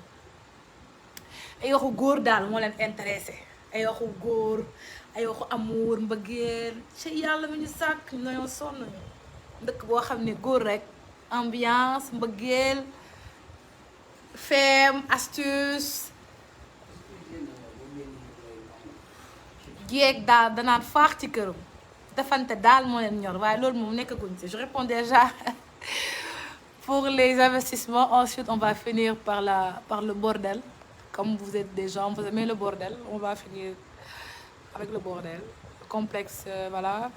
[SPEAKER 1] Ay waxu góor daal moo leen intéressé. Ay waxu góor, ay waxu amour, mbëggeel. Ci yàlla mi ñu sàkk ñoo sonn. Dëkk boo xam ne góor rek. Ambiance, mbëggeel, femme, astuce. Jeeg daal danaan faax ci këram. Defante daal moo leen ñor waaye loolu moom nekkaguñ ci. Je réponds déjà pour les investissements. Ensuite, on va finir par le bordel. Comme vous êtes des gens, vous aimez le bordel, on va finir avec le bordel. Complexe, voilà.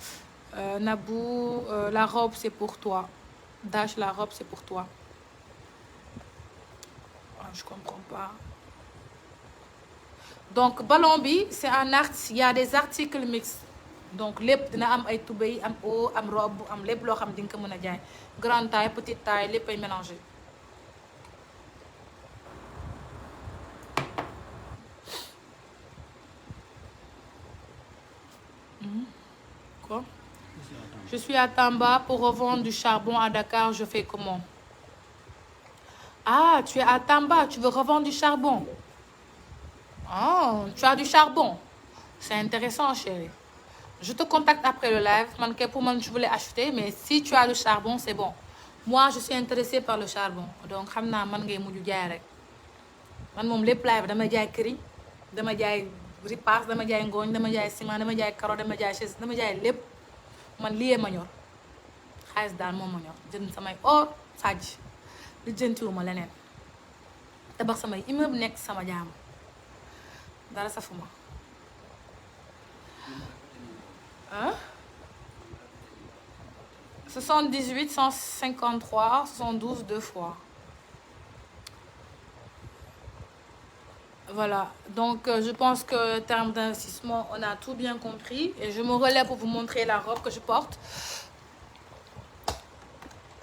[SPEAKER 1] Nabou, la robe, c'est pour toi. Dash, la robe, c'est pour toi. Oh, je comprends pas. Donc, ballon bi, c'est un art. Il y a des articles mixtes. Donc, lépp dina am ay tubéy, am haut, am robe, am lépp loo xam di nga ko mën a jaay. Grande taille, petite taille, lépp ay mélangé. Quoi? Je suis à Tamba pour revendre du charbon à Dakar. Je fais comment? Ah, tu es à Tamba, tu veux revendre du charbon. Oh, tu as du charbon. C'est intéressant, chérie. Je te contacte après le live. Pour moi, je voulais acheter, mais si tu as du charbon, c'est bon. Moi, je suis intéressée par le charbon. Donc, je sais que man moom lépp live dama jaay këriñ dama jaay ripaas dama jaay ngooñ dama jaay ciment dama jaay karo dama jaay chaise dama jaay lépp man liyee ma ñor xaalis daal moom ma ñor jënd samay or sàjj li jëntiwuma leneen tabax samay immeuble nekk sama jaam dara safuma ah 78 153 72 deux fois. Voilà, donc je pense que en termes d'investissement, on a tout bien compris. Et je me relève pour vous montrer la robe que je porte.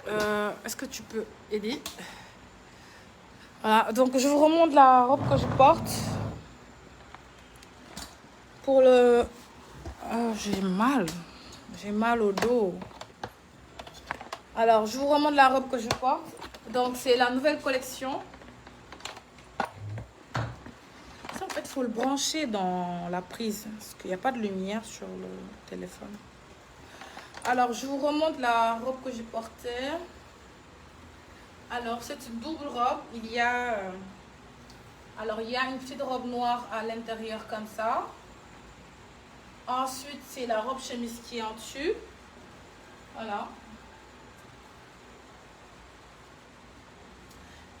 [SPEAKER 1] Est-ce que tu peux aider? Voilà, donc je vous remonte la robe que je porte. Pour le... Oh, j'ai mal au dos. Alors, je vous remonte la robe que je porte. Donc, c'est la nouvelle collection. En fait, il faut le brancher dans la prise parce qu'il n'y a pas de lumière sur le téléphone. Alors, je vous remonte la robe que je portais. Alors, cette double robe, il y a une petite robe noire à l'intérieur comme ça. Ensuite, c'est la robe chemise qui est en dessus. Voilà.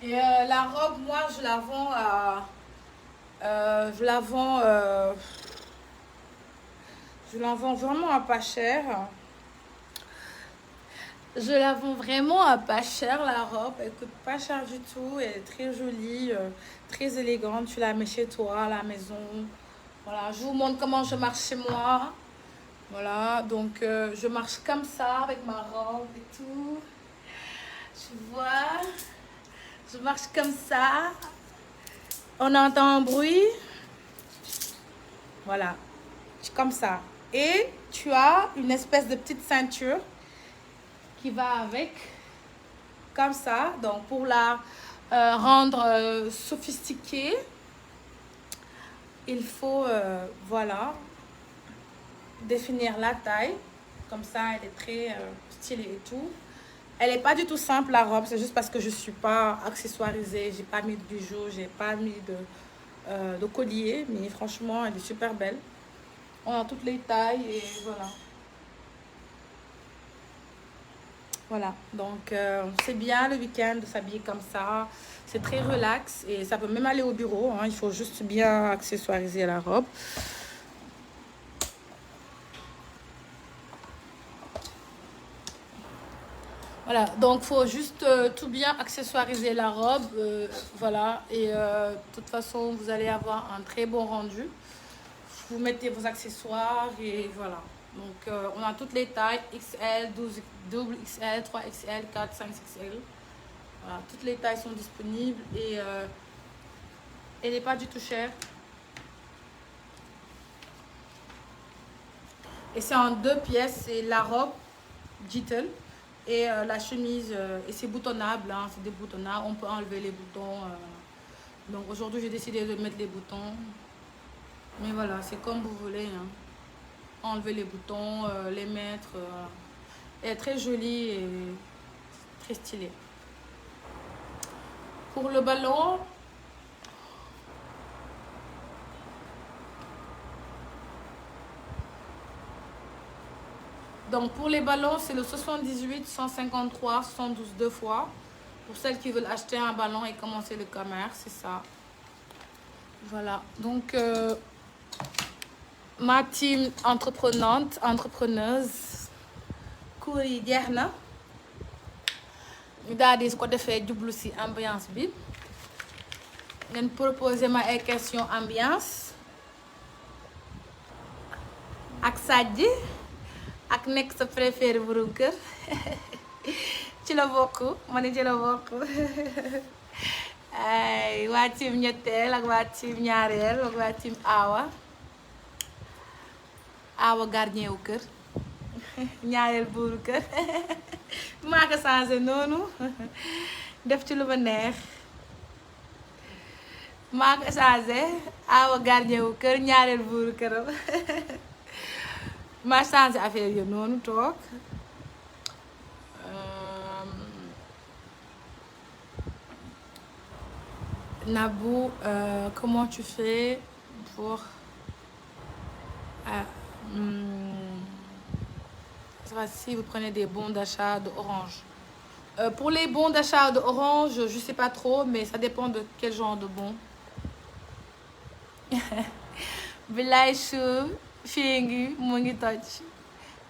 [SPEAKER 1] Et la robe, moi, je la vends à... je la vends vraiment à pas cher. Je la vends vraiment à pas cher, la robe. Elle coûte pas cher du tout. Elle est très jolie, très élégante. Tu la mets chez toi, à la maison. Voilà, je vous montre comment je marche chez moi. Voilà, donc je marche comme ça avec ma robe et tout. Tu vois, je marche comme ça. On entend un bruit. Voilà, comme ça. Et tu as une espèce de petite ceinture qui va avec, comme ça. Donc, pour la rendre sophistiquée, il faut, voilà, définir la taille. Comme ça, elle est très stylée et tout. Elle n'est pas du tout simple, la robe. C'est juste parce que je ne suis pas accessoirisée. J'ai pas mis de bijoux, j'ai pas mis de collier. Mais franchement, elle est super belle. On a toutes les tailles et voilà. Voilà. Donc, c'est bien le week-end de s'habiller comme ça. C'est très relax et ça peut même aller au bureau. Hein. Il faut juste bien accessoiriser la robe. Voilà, donc il faut juste tout bien accessoiriser la robe, voilà, et de toute façon vous allez avoir un très bon rendu. vous mettez vos accessoires et voilà. Donc on a toutes les tailles, XL, 12, double XL, 3XL, 4, 5XL. Voilà, toutes les tailles sont disponibles et elle n'est pas du tout chère. Et c'est en 2 pièces, c'est la robe Jittle et la chemise, et c'est boutonnable, hein, c'est déboutonnable, on peut enlever les boutons. Donc aujourd'hui j'ai décidé de mettre les boutons. Mais voilà, c'est comme vous voulez. Hein. Enlever les boutons, les mettre. Elle est très jolie et très stylée. Pour le ballon, donc pour les ballons, c'est le 78, 153, 112 deux fois. Pour celles qui veulent acheter un ballon et commencer le commerce, c'est ça. Voilà, donc ma team entrepreneuse, cours yi jeex na ñu daal di su ko defee jublu ci ambiance bi ngeen proposer ma ay question ambiance ak sàjj ak nekk sa préféré borom kër ci la bokk ma ne ci la bokk ay waa team ñetteel ak waa team ñaareel ak waa team aawa gardien wu kër ñaareel buuru kër maa ko changé noonu def ci lu ma neex maa ko changé aawa gardien wu kër ñaareel buuru këram maa changé affaire yi noonu toog Nabou, comment tu fais pour si vous prenez des bons d'achat de Orange. Pour les bons d'achat de Orange, je sais pas trop, mais ça dépend de quel genre de bon. Bilay chou, fingi, mu ngi toj.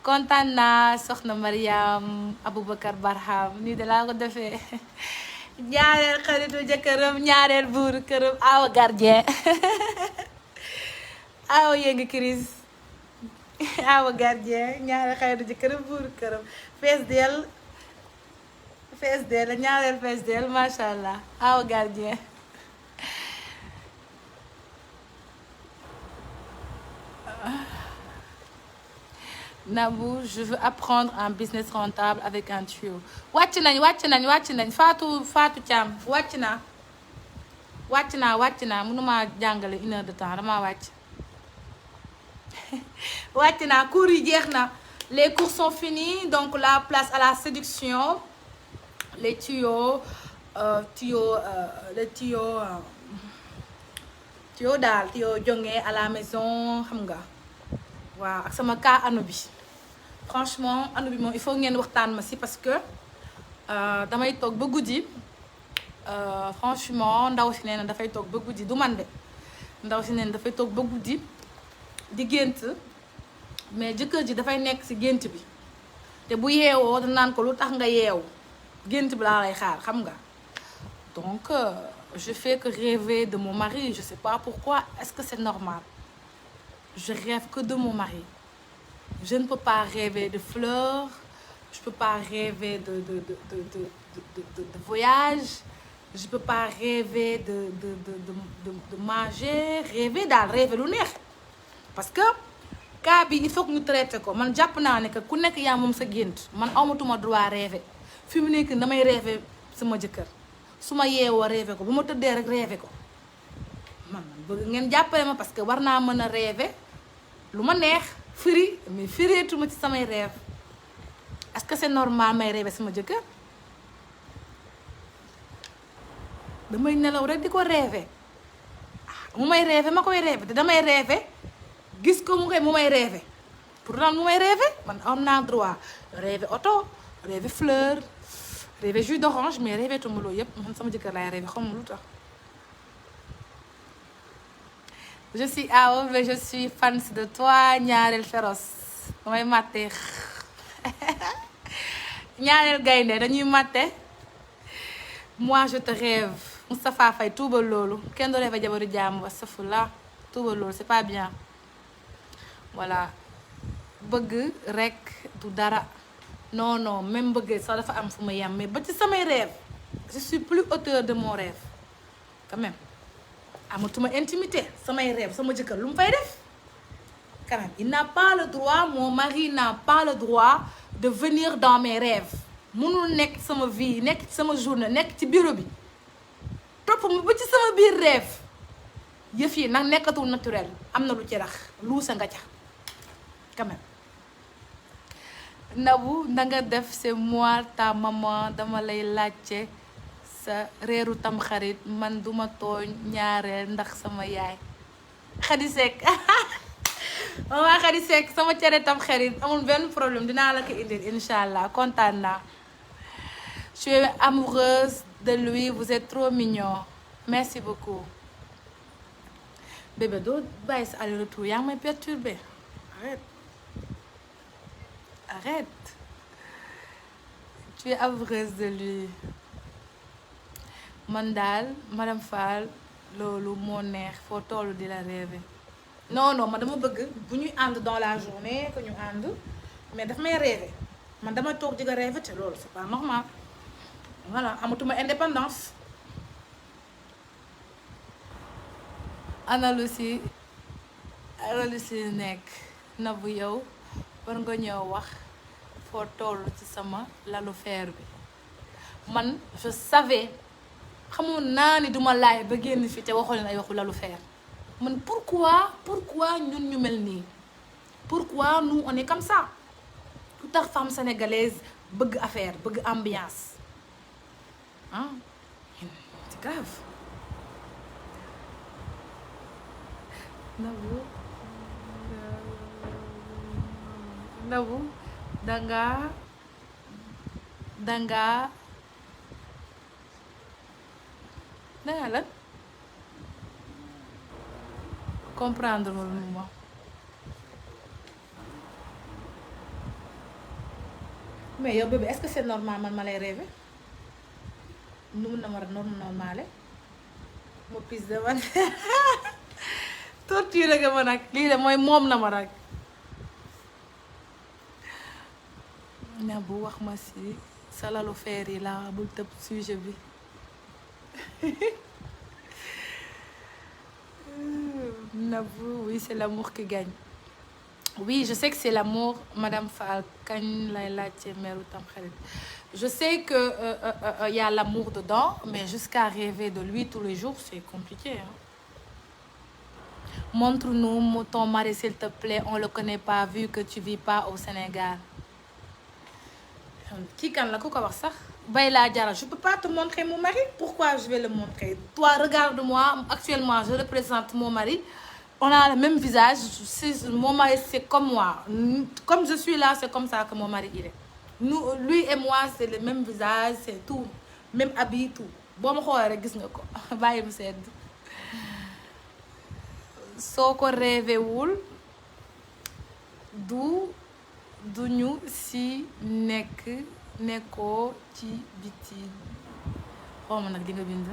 [SPEAKER 1] Kontaan naa soxna Mariam Aboubacar Barham nii de laa ko defee. ñaareel xaritu jëkkëram ñaareel buuru këram awa gardien awa yëngi crise awa gardien ñaareel xaritu jëkkëram buuru këram fees del ñaareel fees del macha allah awa gardien Nabou, je veux apprendre un business rentable avec un tuyau. wàcc nañ Fatou Thiam wàcc naa mënuma jàngale 1 heure de temps dama wàcc naa cours yi jeex na les cours sont finis donc la place à la séduction les tuyaux daal tuyau jonge à la maison xam nga waaw ak sama cas anu bi franchement anu bi moom il faut ngeen waxtaan ma si parce que damay toog ba guddi franchement ndaw si nee na dafay toog ba guddi du man de ndaw si nee na dafay toog ba guddi di gént mais jëkkër ji dafay nekk si gént bi te bu yeewoo danaan ko lu tax nga yeewu gént bi laa lay xaar xam nga donc je fais que rêver de mon mari je sais pas pourquoi est-ce que c'est normal. Je rêve que de mon mari. Je ne peux pas rêver de fleurs. Je ne peux pas rêver de voyage. Je ne peux pas rêver de manger. Rêver daal rêver lu neex. Parce que cas bi il faut que ñu traité ko man jàpp naa ne que ku nekk yaa moom sa gént man amatuma droit rêver fi mu nekk damay rêver sama jëkkër su ma yeewoo rêver ko bu ma tëddee rek rêver ko. man bëgg ngeen jàppale ma parce que war naa mën a rêver lu ma neex firi mais fireetuma ci samay rêve est-ce que c'est normal may rêver sama jëkkër damay nelaw rek di ko rêver mu may rêver ma koy rêver te damay rêver gis ko mu may rêver pour lan mu may rêver man am naa droit rêver oto rêver fleur rêver jus d'orange mais rêver tuma loolu yëpp man sama jëkkër laay rêver xam lu tax. Je suis Awa mais je suis fan de toi ñaareel féroce damay màtte ñaareel gaynde dañuy màtte moi je te rêve Moustapha Faye tuubal loolu kenn du rêve jabaru jàmm wa safula tuubal loolu c'est pas bien voilà bëgg rek du dara non non même bëgg sax dafa am fu ma yem mais ba ci samay rêve je suis plus auteur de mon rêve quand même amatuma intimité samay rêve sama jëkkër lu mu fay def quand même il n'a pas le droit mon mari n'a pas le droit de venir dans mes rêves mënul nekk sama vie nekk ci sama journée nekk ci bureau bi topp ma ba ci sama biir rêve yëf yi nag nekkatul naturel am na lu ci rax luusa nga ca quand même Nabou na nga def c'est moi ta maman dama lay laajte sa reeru tam xarit man duma tooñ ñaareel ndax sama yaay Khady Seck waa Khady Seck sama cere tam xarit amul benn problème dinaa la ko indil incha allah kontaan naa je suis amoureuse de lui vous êtes trop mignon merci beaucoup bébé doo bàyyi sa aller-retour yaa ngi may perturbé arrête tu es amoureuse de lui man daal madame Fall loolu moo neex foo tollu di la rêver non non man dama bëgg bu ñuy ànd dans la journée que ñu ànd mais daf may rêver man dama toog di nga rêver te loolu c'est pas normal voilà amatuma indépendance. Ana Lucie nekk Nabou yow war nga ñëw wax foo toll ci sama lalu fer bi man je savais xamoon naa ni duma laay ba génn fi te waxoo leen ay waxu lalu fer man pourquoi ñun ñu mel nii pourquoi nous on est comme ça lu tax femme sénégalaise bëgg affaire bëgg ambiance ah c'est grave. Nabou danga lan comprendre ma lu ma mais yow bébé est-ce que c'est normal man ma lay rêver nu mun na ma normale ma pisse de man torture nga ma nag lii de mooy moom na ma nag Nabou wax ma si sa lalu fer yi la bul tëb sujet bi Nabou oui c'est l'amour qui gagne oui je sais que c'est l'amour madame Fall kañ lay laajte meeru Tamxarit je sais que y a l'amour dedans mais jusqu'à rêver de lui tous les jours c'est compliqué hein. Montre-nous ton mari s'il te plaît on le connaît pas vu que tu vis pas au Sénégal kii kan la ku ko wax sax Bayla Diarra je peux pas te montrer mon mari pourquoi je vais le montrer toi regarde-moi actuellement je représente mon mari on a le même visage mon mari c'est comme moi comme je suis là c'est comme ça que mon mari il est lui et moi c'est le même visage c'est tout même habit tout boo ma xoolee rek gis nga ko bàyyi mu sedd soo ko rêvé wul duñu si nekkoo ci biti xawma nag di nga bind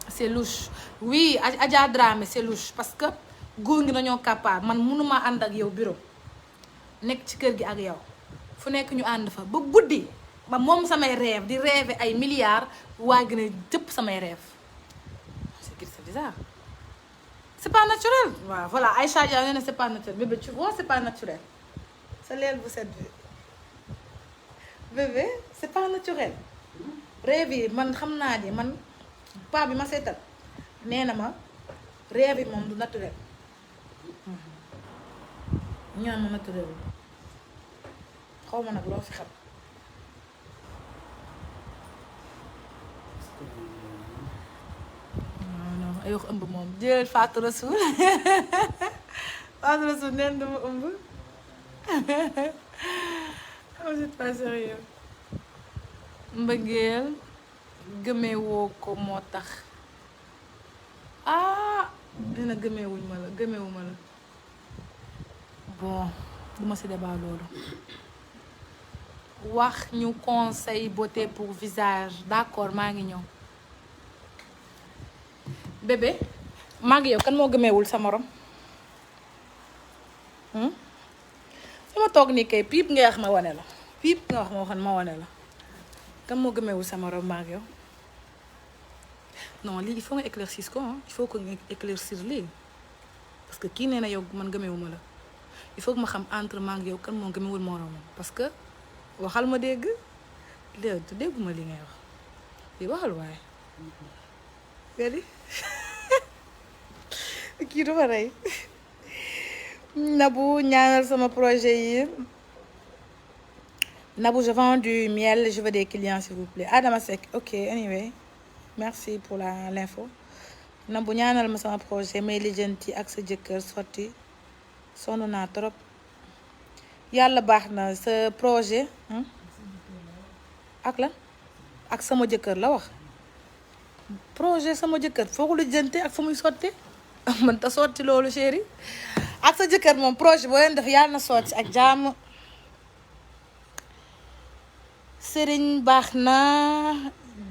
[SPEAKER 1] c'est louche oui Adja Dramé c'est louche parce que góor ngi dañoo capable man mënuma ànd ak yow bureau nekk ci kër gi ak yow fu nekk ñu ànd fa ba guddi ba moom samay rêve di rêve ay milliards waa gën a jëpp samay rêve c'est bizarre c'est pas naturel waaw voilà Aïcha Dia nee na c'est pas naturel bébé tu vois c'est pas naturel sa leel bu set bi bébé c'est pas naturel rêve yi man xam naa ni man paa bi ma seetal nee na ma rêve yi moom du naturel ñaan ma naturel xaw ma nag loo fi xam non ay wax ëmb moom jël Fatou Rassoul Fatou Rassoul neen dama ëmb c'est pas sérieux mbëggeel gëmewoo ko moo tax dina gëmewuma la bon duma ci débat loolu wax ñu conseil beauté pour visage d'accord maa ngi ñëw bébé maa ngi yow kan moo gëmewul sa morom sama toog nii kay piip nga wax ma wane la piip nga wax ma waxoon ma wane la kan moo gëmewul sama robe maag yow non lii il faut nga éclaircir ko il faut que nga éclaircir lii parce que kii nee na yow man gëmewuma la il faut que ma xam entre maag yow kan moo gëmewul moroomam parce que waxal ma dégg léegi dégguma li ngay wax di waxal waaye gadi kii dafa rey Nabou ñaanal sama projet yi Nabou je vends du miel je veux des clients s'il vous plaît Adama Seck ok anyway merci pour l'info Nabou ñaanal ma sama projet may lijjanti ak sa jëkkër sotti sonn naa trop yàlla baax na sa projet ak la ak sama jëkkër la wax projet sama jëkkër foo ko lijjanti ak fu muy sotti mën ta sotti loolu chéri ak sa jëkkër moom projet boo leen def yàlla na sotti ak jàmm sëriñ baax na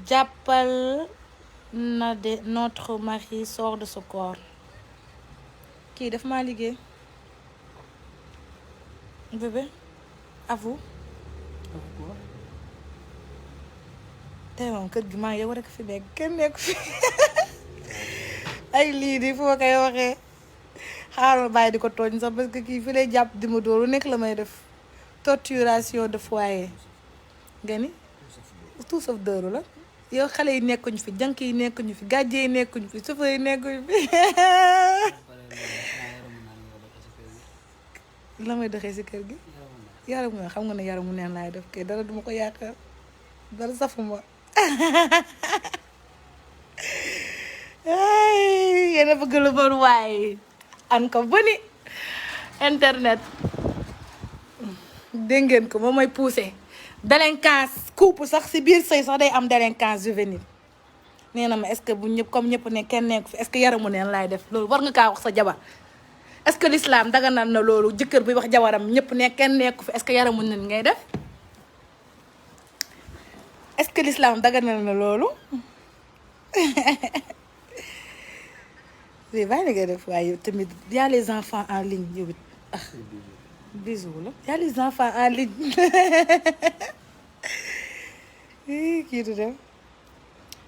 [SPEAKER 1] jàppal na de notre mari sort de ce corps kii daf maa liggéey bébé à vous tey moom kër gi maa ngi yow rek fi nekk kenn nekku fi ay lii di foo koy waxee xaaral bàyyi di ko tooñ sax parce que kii fi lay jàpp di ma dóor lu nekk la may def torturation de foyer nga ni tout sauf dóoru la yow xale yi nekkuñu fi jànk yi nekkuñu fi gàjje yi nekkuñu fi chauffeur yi nekkuñu fi la may doxee si kër gi yaramu neen xam nga ne yaramu neen laay def kay dara duma ko yàqal dara safuma yéen a bëgg lu bon waaye an ko boni internet dégg ngeen ko moom mooy poussé délinquance couple sax si biir sëy sax day am délinquance juvénile nee na ma est-ce que bu ñëpp comme ñëpp ne kenn nekku fi est-ce que yaramu neen laay def loolu war nga kaa wax sa jabar est-ce que l'islam daganal na loolu jëkkër bi wax jabaram ñëpp ne kenn nekku fi est-ce que yaramu neen ngay def est-ce que l'islam daganal na loolu oui bàyyi la ngay def waaye yow tamit y a les enfants en ligne yow it ah bisous la y a les enfants en ligne kii du dem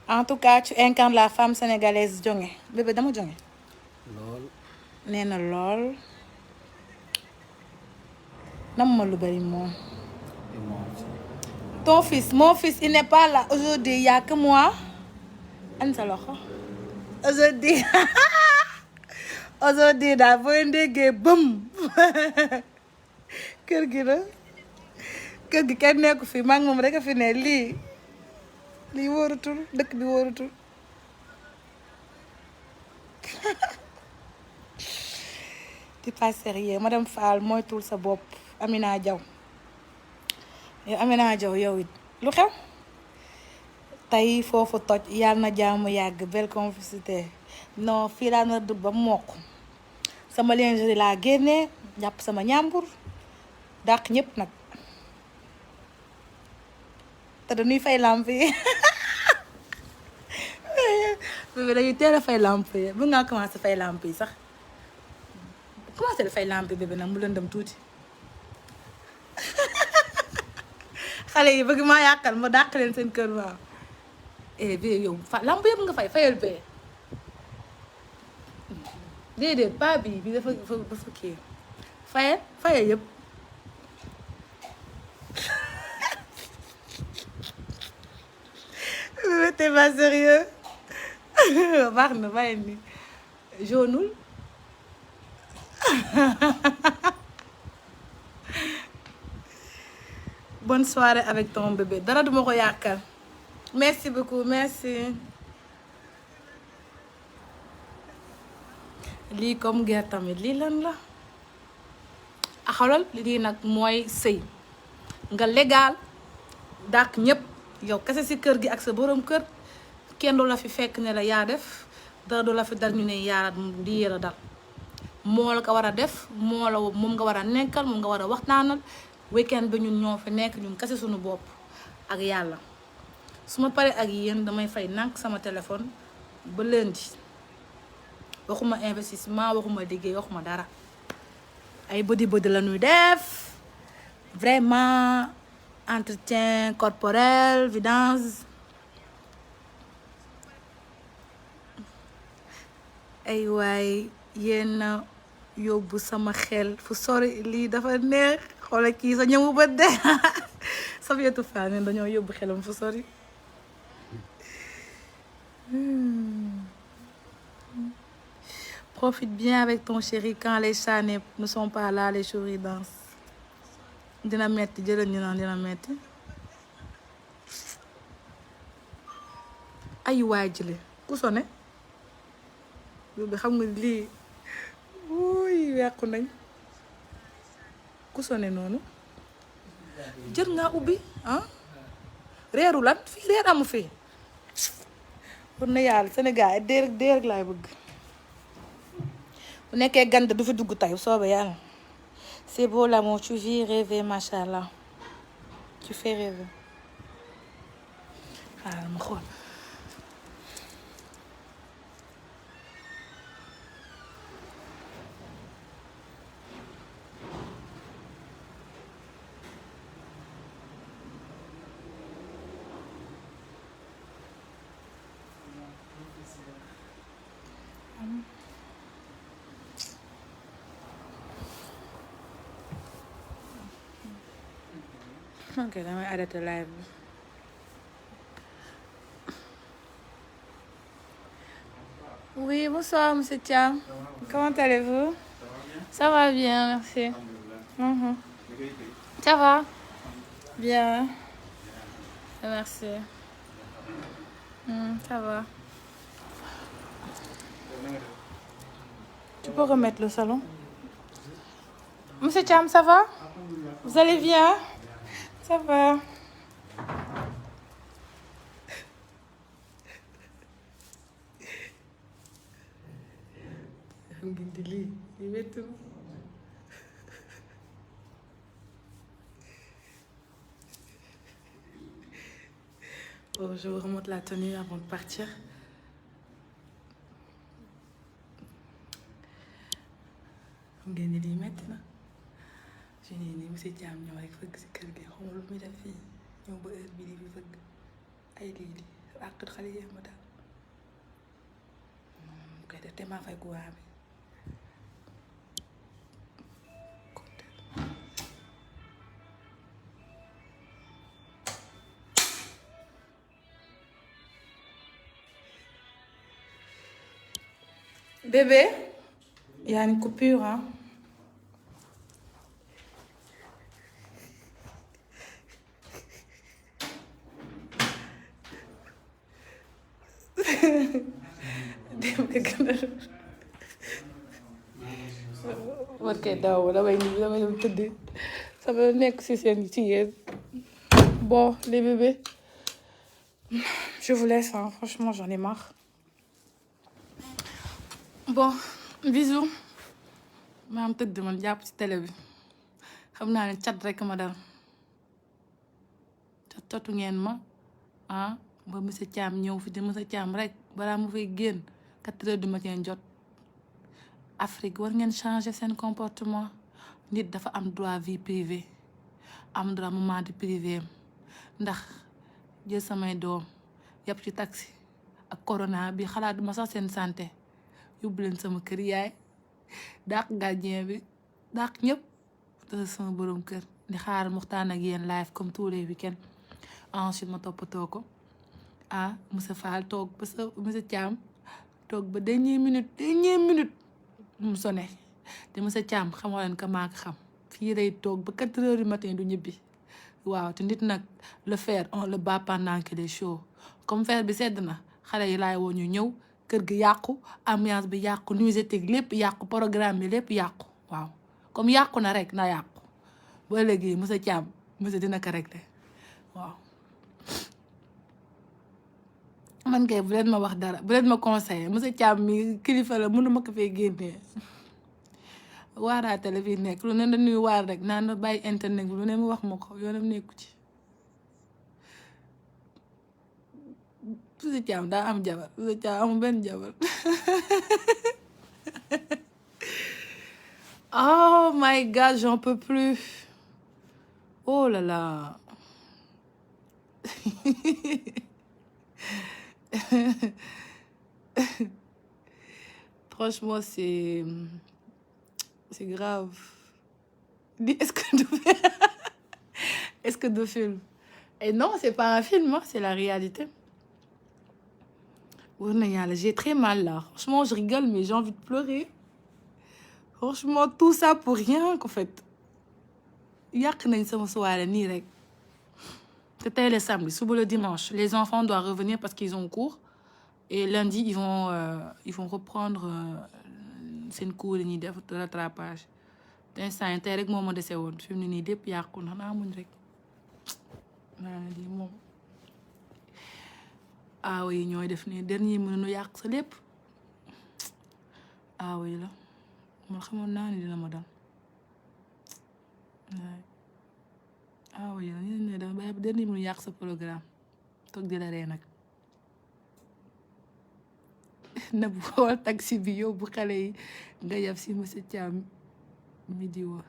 [SPEAKER 1] en tout cas tu incarnes la femme sénégalaise jonge bébé dama jonge
[SPEAKER 2] lool
[SPEAKER 1] nee na lool nam ma lu bari moom ton fils mon fils il n'est pas là aujourd'hui il y a que moi an sa loxo aujourd'hui aujourd'hui daal booy ndéggee bëm kër gi la kër gi kenn nekku fi maa ngi moom rek a fi ne lii wóorutul dëkk bi wóorutul t'es pas sérieux madame Fall moytul sa bopp Amina Diaw yow Amina Diaw yow it lu xew tey foofu toj yàlla na jaamu yàgg belle complicité non fii laa na dut ba mokk sama lingerie laa génnee jàpp sama ñàmbur dàq ñëpp nag te dañuy fay lamp yi bébé dañuy teel a fay lamp yi bu nga commencé fay lamp yi sax commencé da fay lamp yi bébé nag mu lëndëm tuuti xale yi bëgg maa yàqal ma dàq leen seen kër waaw bi yow lamp yëpp nga fayal bee déedéet pas bi dafa kii fayal yëpp bébé t'es pas sérieux baax na bàyyi ni jaunul bonne soirée avec ton bébé dara duma ko yàqal merci beaucoup merci lii comme guerre tamit lii lan la axalal lii nag mooy sëy nga légal dàq ñëpp yow kese si kër gi ak sa borom kër kenn du la fi fekk ne la yaa def dara du la fi dal ñu ne yaa di yéra dal moo la ko war a def moom nga war a nekkal moom nga war a waxtaanal weekend bi ñun ñoo fi nekk ñun kese suñu bopp ak yàlla su ma paree ak yéen damay fay nànk sama téléphone ba lundi waxuma investissement waxuma liggéey waxuma dara ay body la ñuy def vraiment entretien corporel vidange ay waay yéen yóbbu sama xel fu sori lii dafa neex xoolal kii sa ñëmu bët de Safietou Fall ne dañoo yóbbu xelam fu sori profite bien avec ton chéri quand les chats ne sont pas là les souris dansent dina metti jëlal ñu naan dina metti ay waay jële ku sone bi xam nga lii wuy yàqu nañ ku sone noonu jër ngaa ubbi ah reeru lan fii reer amu fii pour na yàlla Sénégal dee rek laay bëgg bu nekkee ganda du fi dugg tey soobee yàlla c'est beau l'amour tu vis rêver machallah tu fais rêver xaaral ma xool ok damay arrêter live bi oui bonsoir monsieur Thiam comment allez-vous ça va bien merci ça va bien merci ça va tu peux remettre le salon monsieur Thiam ça va vous allez bien ça va xam ngeen di lii métti na oh je vous remonte la tenue avant de partir xam ngeen ni lii métti na je ne nii monsieur Thiam ñëw rek fëgg si kër gi xamul lu muy def fii ñëw ba heure bii di fi fëgg ay lii àq xale yi ma daal koy def te maa fay courant bi bébé y a une coupure hein ok daw damay dem tëdd sama nekk si seen ci yéen bon les bébés je vous laisse hein. Franchement j'en ai marre bon bisous maa am tëdd man jàpp ci télé bi xam naa ne cat rek ma dal catu ngeen ma ah ba monsieur Thiam ñëw fi te monsieur Thiam rek balaa mu fay génn 4 heures du matin jot Afrique war ngeen changer seen comportement nit dafa am droit vie privée am droit moment de privé ndax jël samay doom yàpp ci taxi ak corona bi xalaatuma sax seen santé yóbbu leen sama kër yaay dàq gardien bi dàq ñëpp te sama borom kër di xaar muxtaan ak yéen live comme tous les week-ends ensuite ma toppatoo ko ah monsieur Fall toog ba sa monsieur Thiam toog ba dernière minute mu sonné te monsieur Thiam xamoo leen ka maa ko xam fii lay toog ba 4 heures du matin du ñibbi waaw te nit nag le faire on le bat pendant qu'il est chaud comme fer bi sedd na xale yi laay woo ñu ñëw kër gi yàqu ambiance bi yàqu nuisette lépp yàqu programme bi lépp yàqu waaw comme yàqu na rek na yàqu ba léegi monsieur Thiam monsieur dina ko régler waaw man kay bu leen ma wax dara bu leen ma conseiller monsieur Thiam mi kilifa la mënuma ko fee génnee waaraa télé fii nekk lu ne dañuy waar rek naan na bàyyi internet bi lu ne mu wax ma ko yoonam nekku ci monsieur Thiam daa am jabar monsieur Thiam amul benn jabar Oh my God, j'en peux plus. Oh là là. Franchement, c'est grave. Est-ce que est-ce que de film? Et non, c'est pas un film, hein, c'est la réalité. J'ai très mal là. Franchement, je rigole, mais j'ai envie de pleurer. Franchement, tout ça pour rien, en fait. Yàq nañ sama soirée nii rek. C'était le samedi, suba le dimanche. Les enfants doivent revenir parce qu'ils ont cours. Et lundi, ils vont reprendre seen cours yi ñuy def de rattrapage. Instant yi tey rek moo ma dese woon fi mu ne nii lépp yàqu na xanaa muñ rek. naa ne lii moom aawa yi ñooy def nii dernier mënuñu yàq sa lépp. aawa yi la man xamoon naa ne dina ma dal. waaye aawa yi la ñu ne daal bàyyi ba dernier mënu yàq sa programme toog di la ree nag. na bu xool taxi bi yóbbu xale yi nga yab si monsieur Thiam midi woo.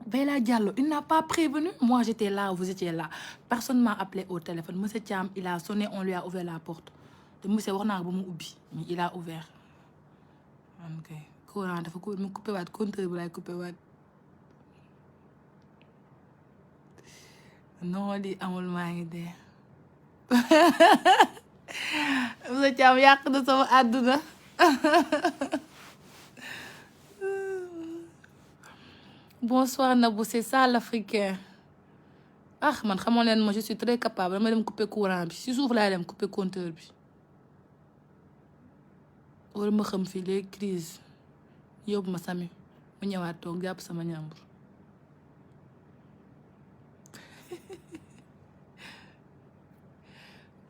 [SPEAKER 1] Bella Diallo, il n'a pas prévenu. Moi, j'étais là, vous étiez là. Personne m'a appelé au téléphone. Monsieur Thiam, il a sonné, on lui a ouvert la porte. te monsieur wax naa ko ba mu ubbi mais il a ouvert. ok courant dafa ko mu coupé waat compteur bi laay coupé waat. non lii amul maa ngi dee. monsieur Thiam yàq na sama àdduna. bonsoir Nabou, c'est ça l'africain. ah man xamoon leen ma je suis très capable dama dem couper courant bi si suuf laa dem couper compteur bi. wala ma xam fii les crises yóbbu ma sami ma ñëwaat toog jàpp sama ñàmbur.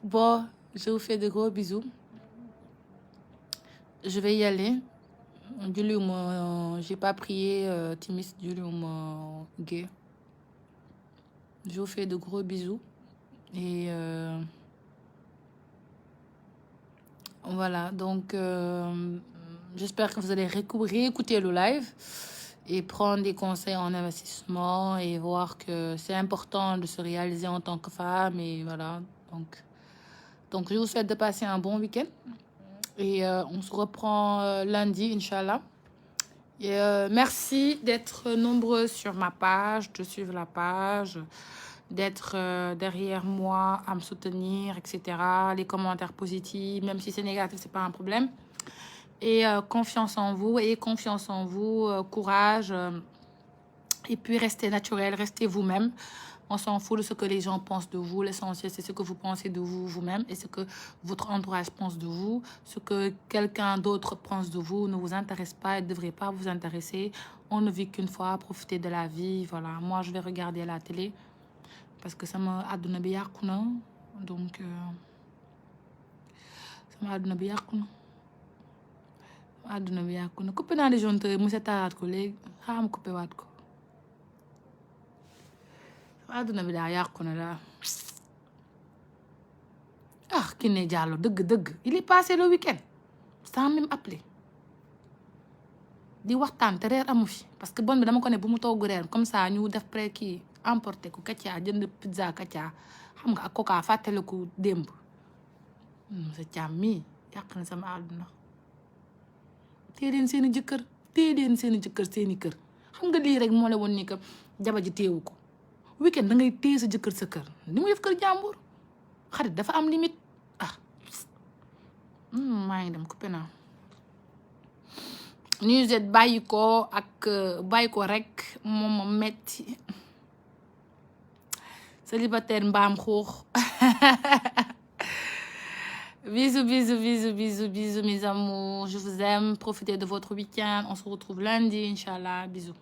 [SPEAKER 1] bon je vous fais de gros bisous. je vais y aller. julliwuma j'ai pas prié timis julliwuma gée. je vous fais de gros bisous et voilà donc j'espère que vous allez réécouter le live et prendre des conseils en investissement et voir que c'est important de se réaliser en tant que femme et voilà donc je vous souhaite de passer un bon week-end et on se reprend lundi Inch'Allah. Et merci d'être nombreux sur ma page, de suivre la page, d'être derrière moi à me soutenir, etc. Les commentaires positifs, même si c'est négatif, c'est pas un problème. Et confiance en vous, courage. Et puis restez naturel, restez vous-même. On s'en fout de ce que les gens pensent de vous. L'essentiel, c'est ce que vous pensez de vous-même et ce que votre entourage pense de vous. Ce que quelqu'un d'autre pense de vous ne vous intéresse pas et ne devrait pas vous intéresser. On ne vit qu'une fois, profitez de la vie. Voilà, moi, je vais regarder la télé parce que sama àdduna bi yàqu na donc sama àdduna bi yàqu na coupé naa disjoncteur mu seetaat ko léegi xaam coupé waat ko. àdduna bi daal yàqu na daal. ah Kiné Diallo dëgg il est passé le week-end sans même appeler di waxtaan te reer amu fi parce que bon bi dama ko ne bu mu togg reer comme ça ñu def pré kii emporté ko Katia jënd pizza Katia xam nga ak coca fàttaliku démb. sa càmm mi yàq na sama àdduna. téye leen seeni jëkkër seeni kër xam nga lii rek moo la woon ni que jaba ji téewu ko. weekend da ngay téye sa jëkkër sa kër li mu def kër jàmbur xarit dafa am limite maa ngi dem coupé naa. Nuisette bàyyi ko rek moom ma metti célibataire mbaam xuux. bisous mes amours, je vous aime, profitez de votre week-end, on se retrouve lundi Inch'Allah, bisous.